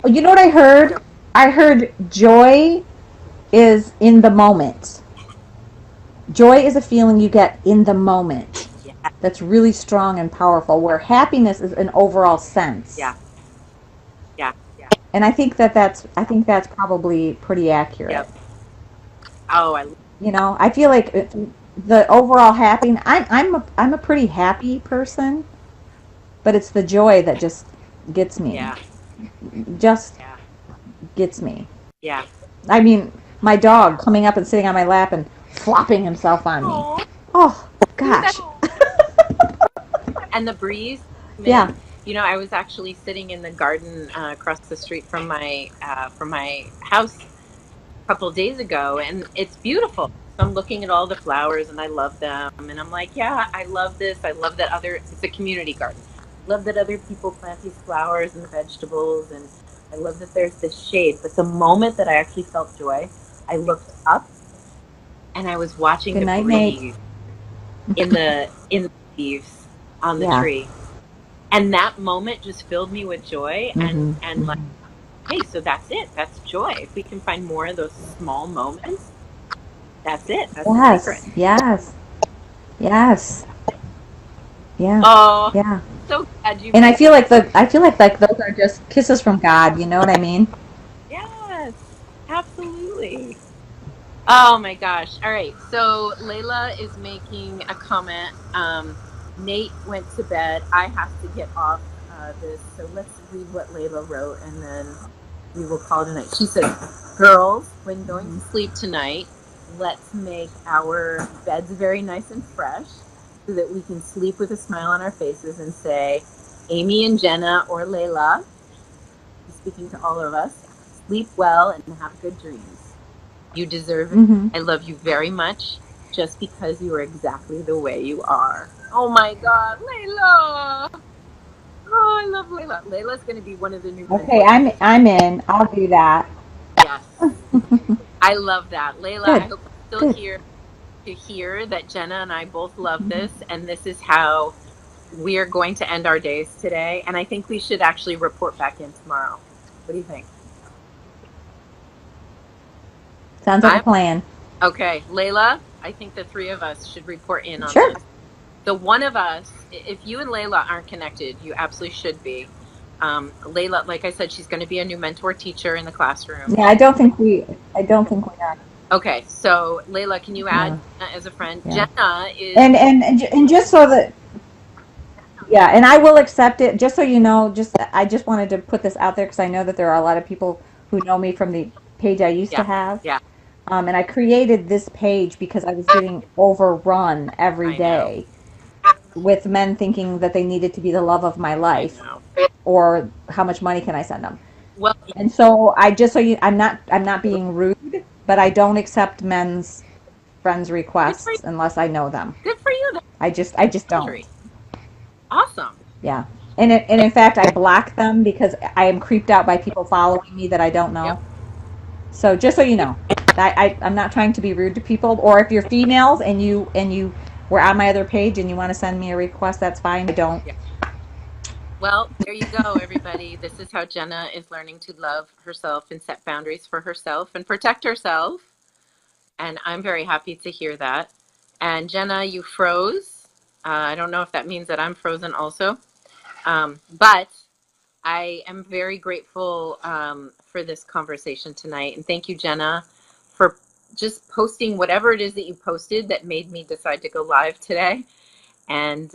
you know what I heard? I heard joy is in the moment. Joy is a feeling you get in the moment. That's really strong and powerful, where happiness is an overall sense. Yeah. And I think that's probably pretty accurate. Yep. Oh, I feel like the overall happiness. I'm a pretty happy person, but it's the joy that just gets me. Yeah. Just Yeah. gets me. Yeah. I mean, my dog coming up and sitting on my lap and flopping himself on me. Oh gosh. And the breeze. Yeah. You know, I was actually sitting in the garden across the street from my house a couple of days ago, and it's beautiful. So I'm looking at all the flowers, and I love them. And I'm like, yeah, I love this. I love that it's a community garden. I love that other people plant these flowers and vegetables, and I love that there's this shade. But the moment that I actually felt joy, I looked up, and I was watching Good the night, breeze mate. in the leaves on the Yeah. tree. And that moment just filled me with joy, Mhm. and like, hey, so that's it. That's joy. If we can find more of those small moments, that's it. That's the Yes. secret. Yes. Yes. Yeah. Oh, Yeah. so glad you. And I feel like those are just kisses from God. You know what I mean? Yes, absolutely. Oh my gosh. All right. So Layla is making a comment. Nate went to bed. I have to get off this. So let's read what Layla wrote, and then we will call it a night. She said, girls, when going to sleep tonight, let's make our beds very nice and fresh so that we can sleep with a smile on our faces and say, Amy and Jenna or Layla, speaking to all of us, sleep well and have good dreams. You deserve it. Mhm. I love you very much just because you are exactly the way you are. Oh my God, Layla! Oh, I love Layla. Layla's going to be one of the new Okay, mentors. I'm in. I'll do that. Yes. I love that. Layla, I Good. hope you're still Good. here to hear that Jenna and I both love this, and this is how we are going to end our days today. And I think we should actually report back in tomorrow. What do you think? Sounds like a plan. Okay, Layla, I think the three of us should report in on Sure. this. The one of us, if you and Layla aren't connected, you absolutely should be. Layla, like I said, she's going to be a new mentor teacher in the classroom. Yeah, I don't think we are. Okay, so Layla, can you add Yeah. Jenna as a friend? Yeah. Jenna is And just so that, yeah, and I will accept it. Just so you know, I just wanted to put this out there because I know that there are a lot of people who know me from the page I used to have. yeah, And I created this page because I was getting overrun every I know. day with men thinking that they needed to be the love of my life, I know. or how much money can I send them. Well, And so I just so you, I'm not being rude, but I don't accept men's friends requests unless I know them. good for you. I just don't. Awesome. Yeah. And in fact, I block them because I am creeped out by people following me that I don't know. Yep. So just so you know, I'm not trying to be rude to people. Or if you're females and you were on my other page and you want to send me a request, that's fine. I don't. Yeah. Well, there you go, everybody. This is how Jenna is learning to love herself and set boundaries for herself and protect herself. And I'm very happy to hear that. And Jenna, you froze. I don't know if that means that I'm frozen also. But I am very grateful for this conversation tonight. And thank you, Jenna, for just posting whatever it is that you posted that made me decide to go live today. And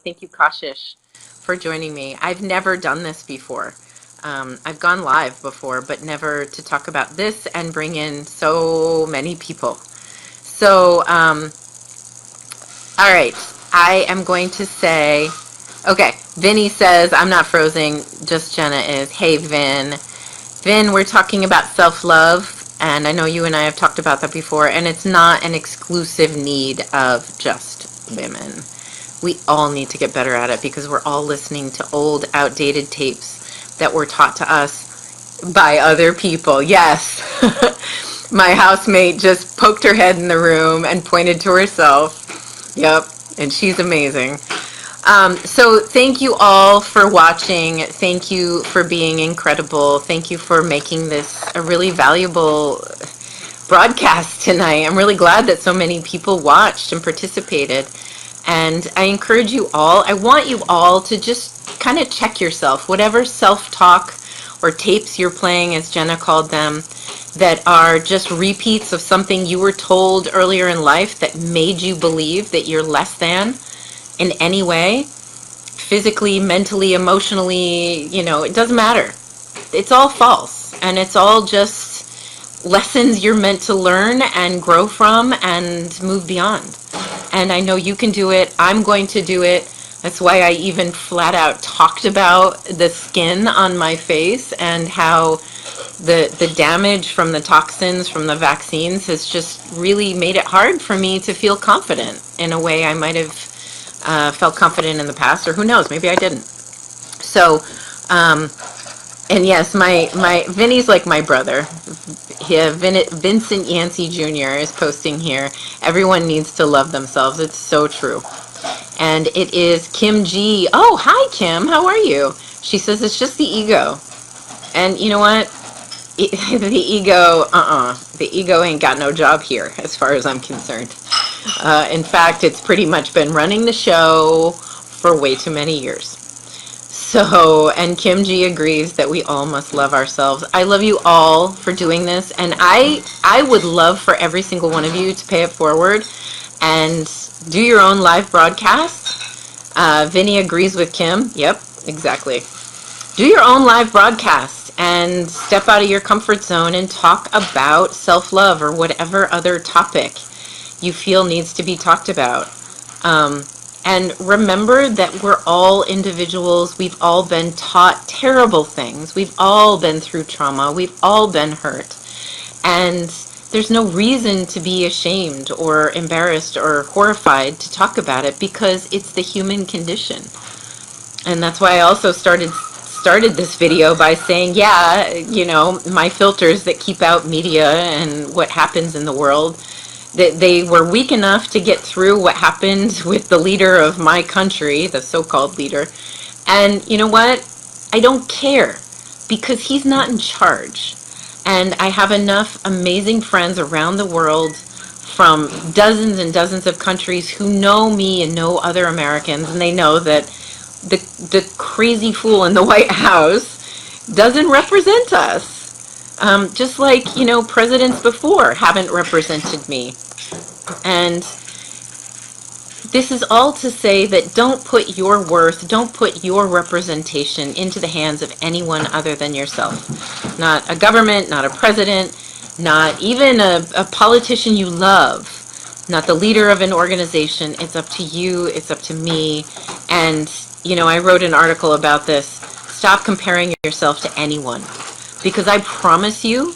thank you, Kashish, for joining me. I've never done this before. I've gone live before, but never to talk about this and bring in so many people. So, all right, I am going to say, okay, Vinny says, I'm not frozen, just Jenna is. Hey, Vin. Vin, we're talking about self-love, and I know you and I have talked about that before, and it's not an exclusive need of just women. We all need to get better at it because we're all listening to old, outdated tapes that were taught to us by other people. Yes. My housemate just poked her head in the room and pointed to herself. Yep. And she's amazing. So thank you all for watching. Thank you for being incredible. Thank you for making this a really valuable broadcast tonight. I'm really glad that so many people watched and participated. And I encourage you all, I want you all to just kind of check yourself, whatever self-talk or tapes you're playing, as Jenna called them, that are just repeats of something you were told earlier in life that made you believe that you're less than in any way, physically, mentally, emotionally, it doesn't matter. It's all false, and it's all just lessons you're meant to learn and grow from and move beyond. And I know you can do it. I'm going to do it. That's why I even flat out talked about the skin on my face and how the damage from the toxins from the vaccines has just really made it hard for me to feel confident in a way I might have felt confident in the past, or who knows, maybe I didn't. So, and yes, my Vinny's like my brother. Vincent Yancey Jr. is posting here. Everyone needs to love themselves. It's so true. And it is Kim G. Oh, hi, Kim. How are you? She says it's just the ego. And you know what? The ego ain't got no job here, as far as I'm concerned. In fact, it's pretty much been running the show for way too many years. So, and Kim G agrees that we all must love ourselves. I love you all for doing this, and I would love for every single one of you to pay it forward and do your own live broadcast. Vinny agrees with Kim. Yep, exactly. Do your own live broadcast and step out of your comfort zone and talk about self-love or whatever other topic you feel needs to be talked about. And remember that we're all individuals. We've all been taught terrible things. We've all been through trauma. We've all been hurt. And there's no reason to be ashamed or embarrassed or horrified to talk about it, because it's the human condition. And that's why I also started this video by saying, yeah, my filters that keep out media and what happens in the world, that they were weak enough to get through what happened with the leader of my country, the so-called leader. And you know what? I don't care, because he's not in charge. And I have enough amazing friends around the world from dozens and dozens of countries who know me and know other Americans, and they know that the crazy fool in the White House doesn't represent us. Just like, presidents before haven't represented me. And this is all to say that don't put your worth, don't put your representation into the hands of anyone other than yourself. Not a government, not a president, not even a politician you love, not the leader of an organization. It's up to you, it's up to me. And, I wrote an article about this. Stop comparing yourself to anyone. Because I promise you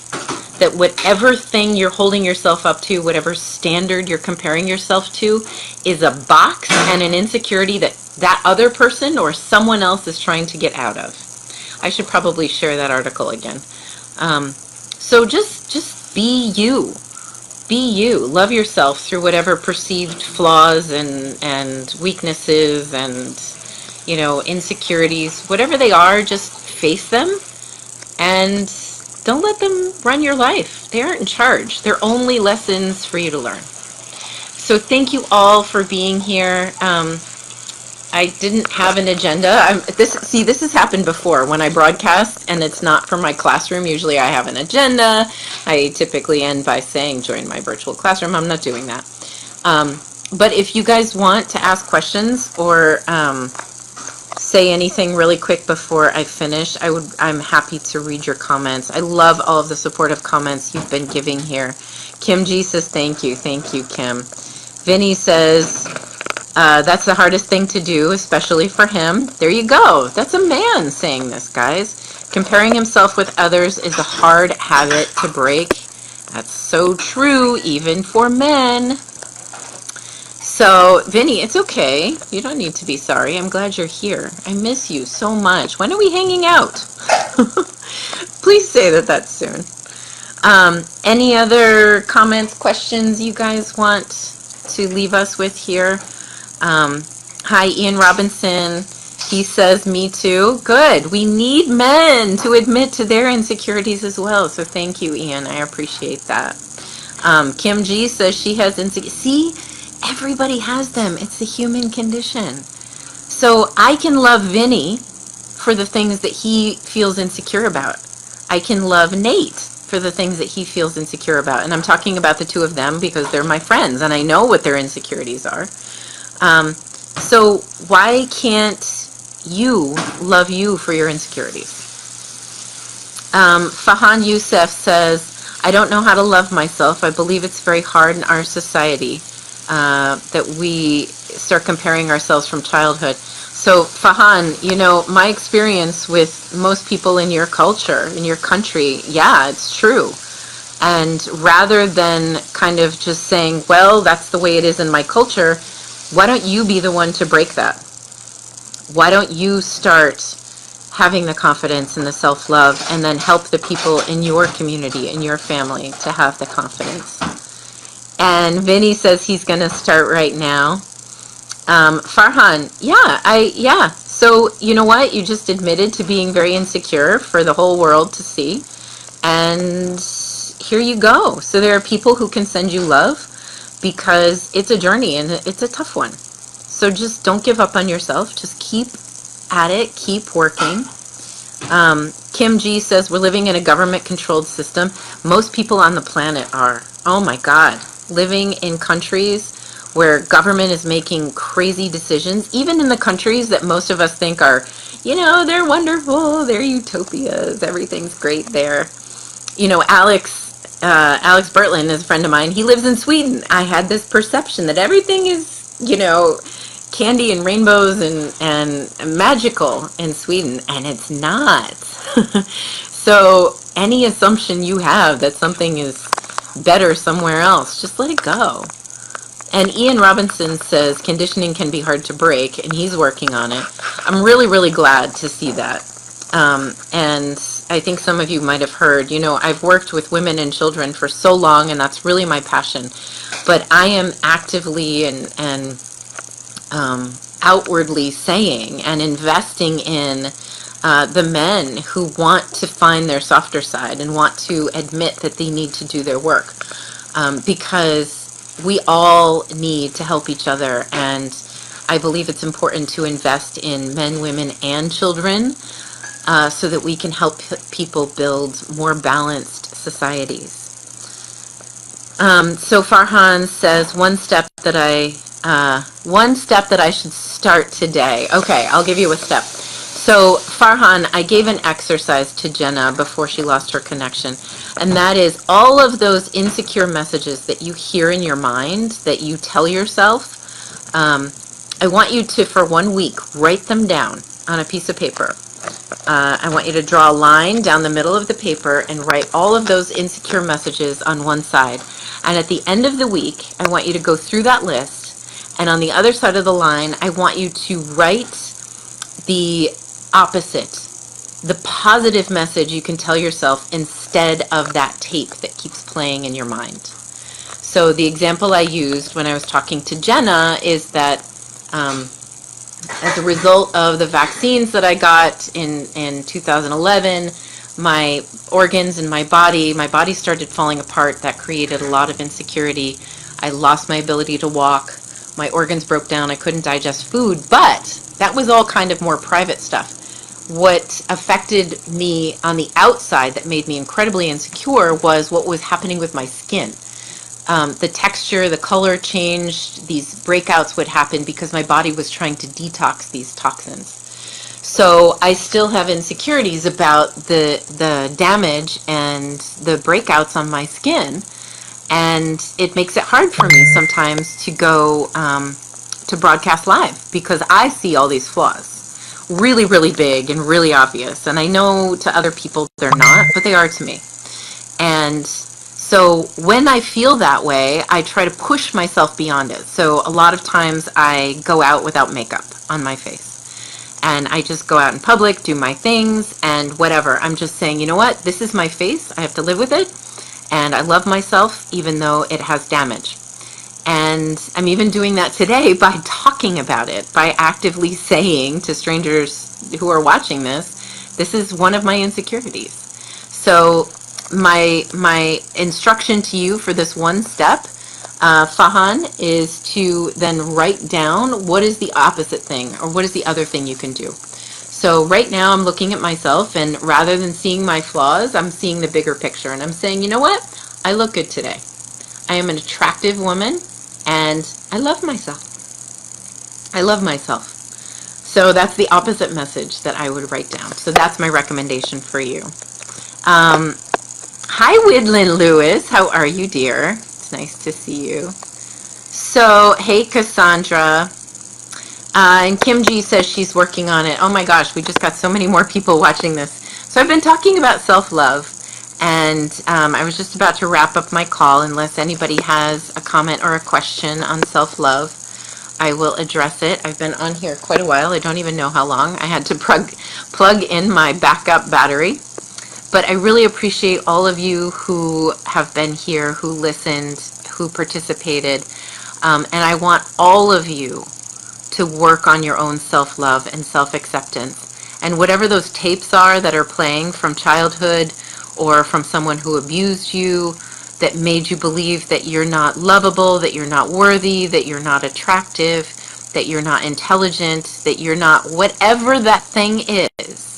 that whatever thing you're holding yourself up to, whatever standard you're comparing yourself to, is a box and an insecurity that other person or someone else is trying to get out of. I should probably share that article again. So just be you. Be you. Love yourself through whatever perceived flaws and weaknesses and, insecurities. Whatever they are, just face them and don't let them run your life. They aren't in charge. They're only lessons for you to learn. So thank you all for being here. I didn't have an agenda. This has happened before when I broadcast and it's not for my classroom. Usually I have an agenda. I typically end by saying, join my virtual classroom. I'm not doing that. But if you guys want to ask questions or say anything really quick before I finish, I'm happy to read your comments. I love all of the supportive comments you've been giving here. Kim G says thank you, Kim. Vinny says that's the hardest thing to do, especially for him. There you go. That's a man saying this, guys. Comparing himself with others is a hard habit to break. That's so true, even for men. So, Vinny, it's okay. You don't need to be sorry. I'm glad you're here. I miss you so much. When are we hanging out? Please say that soon. Any other comments, questions you guys want to leave us with here? Hi, Ian Robinson. He says, me too. Good. We need men to admit to their insecurities as well. So thank you, Ian. I appreciate that. Kim G says she has insecurities. See? Everybody has them. It's the human condition. So I can love Vinny for the things that he feels insecure about. I can love Nate for the things that he feels insecure about. And I'm talking about the two of them because they're my friends and I know what their insecurities are. So why can't you love you for your insecurities? Fahan Youssef says, I don't know how to love myself. I believe it's very hard in our society that we start comparing ourselves from childhood. So Fahan, you know, my experience with most people in your culture, in your country, yeah, it's true. And rather than kind of just saying, well, that's the way it is in my culture, why don't you be the one to break that? Why don't you start having the confidence and the self-love and then help the people in your community, in your family to have the confidence? And Vinny says he's going to start right now. Farhan, yeah. So you know what? You just admitted to being very insecure for the whole world to see. And here you go. So there are people who can send you love because it's a journey and it's a tough one. So just don't give up on yourself. Just keep at it. Keep working. Kim G says, we're living in a government-controlled system. Most people on the planet are. Oh my God. Living in countries where government is making crazy decisions, even in the countries that most of us think are, you know, they're wonderful, they're utopias, everything's great there. You know, Alex Bertlin is a friend of mine. He lives in Sweden. I had this perception that everything is, you know, candy and rainbows and magical in Sweden, and it's not. So any assumption you have that something is better somewhere else, just let it go. And Ian Robinson says conditioning can be hard to break, and he's working on it. I'm really, really glad to see that. And I think some of you might have heard, you know, I've worked with women and children for so long, and that's really my passion. But I am actively and outwardly saying and investing in the men who want to find their softer side and want to admit that they need to do their work. Because we all need to help each other, and I believe it's important to invest in men, women, and children so that we can help people build more balanced societies. So Farhan says, one step that I should start today. Okay, I'll give you a step. So Farhan, I gave an exercise to Jenna before she lost her connection, and that is all of those insecure messages that you hear in your mind, that you tell yourself, I want you to, for 1 week, write them down on a piece of paper. I want you to draw a line down the middle of the paper and write all of those insecure messages on one side. And at the end of the week, I want you to go through that list, and on the other side of the line, I want you to write the opposite, the positive message you can tell yourself instead of that tape that keeps playing in your mind. So the example I used when I was talking to Jenna is that as a result of the vaccines that I got in 2011, my organs and my body started falling apart. That created a lot of insecurity. I lost my ability to walk. My organs broke down. I couldn't digest food, but that was all kind of more private stuff. What affected me on the outside that made me incredibly insecure was what was happening with my skin. The texture, the color changed. These breakouts would happen because my body was trying to detox these toxins. So I still have insecurities about the damage and the breakouts on my skin, and it makes it hard for me sometimes to go to broadcast live because I see all these flaws. Really, really big and really obvious. And I know to other people they're not, but they are to me. And so when I feel that way, I try to push myself beyond it. So a lot of times I go out without makeup on my face. And I just go out in public, do my things, and whatever. I'm just saying, you know what? This is my face. I have to live with it. And I love myself even though it has damage. And I'm even doing that today by talking about it, by actively saying to strangers who are watching this, this is one of my insecurities. So my instruction to you for this one step, Fahan, is to then write down what is the opposite thing or what is the other thing you can do. So right now I'm looking at myself, and rather than seeing my flaws, I'm seeing the bigger picture, and I'm saying, you know what? I look good today. I am an attractive woman, and I love myself. I love myself. So that's the opposite message that I would write down. So that's my recommendation for you. Hi, Widlin Lewis. How are you, dear? It's nice to see you. So, hey, Cassandra. And Kim G says she's working on it. Oh my gosh, we just got so many more people watching this. So I've been talking about self-love, and I was just about to wrap up my call. Unless anybody has a comment or a question on self-love, I will address it. I've been on here quite a while. I don't even know how long. I had to plug in my backup battery. But I really appreciate all of you who have been here, who listened, who participated. And I want all of you to work on your own self-love and self-acceptance. And whatever those tapes are that are playing from childhood or from someone who abused you, that made you believe that you're not lovable, that you're not worthy, that you're not attractive, that you're not intelligent, that you're not whatever that thing is,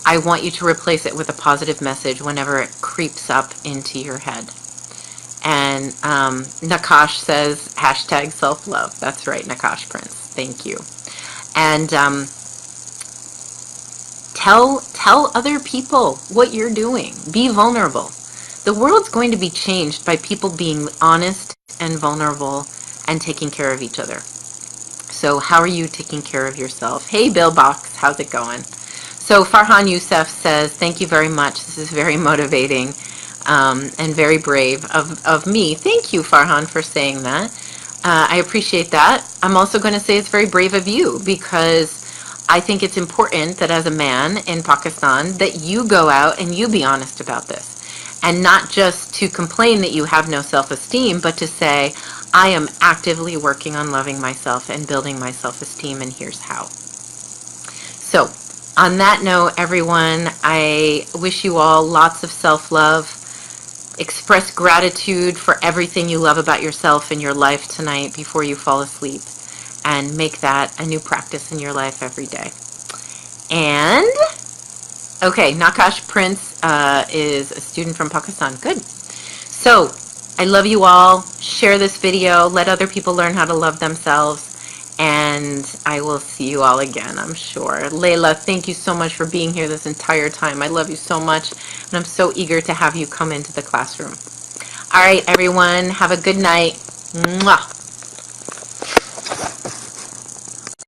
I want you to replace it with a positive message whenever it creeps up into your head. And Nakash says, hashtag self-love. That's right, Nakash Prince. Thank you. And tell other people what you're doing. Be vulnerable. The world's going to be changed by people being honest and vulnerable and taking care of each other. So how are you taking care of yourself? Hey, Bill Box, how's it going? So Farhan Youssef says, thank you very much. This is very motivating and very brave of me. Thank you, Farhan, for saying that. I appreciate that. I'm also going to say it's very brave of you, because I think it's important that as a man in Pakistan that you go out and you be honest about this. And not just to complain that you have no self-esteem, but to say, I am actively working on loving myself and building my self-esteem, and here's how. So, on that note, everyone, I wish you all lots of self-love. Express gratitude for everything you love about yourself in your life tonight before you fall asleep, and make that a new practice in your life every day. And, okay, Nakash Prince is a student from Pakistan. Good. So, I love you all. Share this video. Let other people learn how to love themselves. And I will see you all again, I'm sure. Layla, thank you so much for being here this entire time. I love you so much, and I'm so eager to have you come into the classroom. All right, everyone, have a good night. Mwah.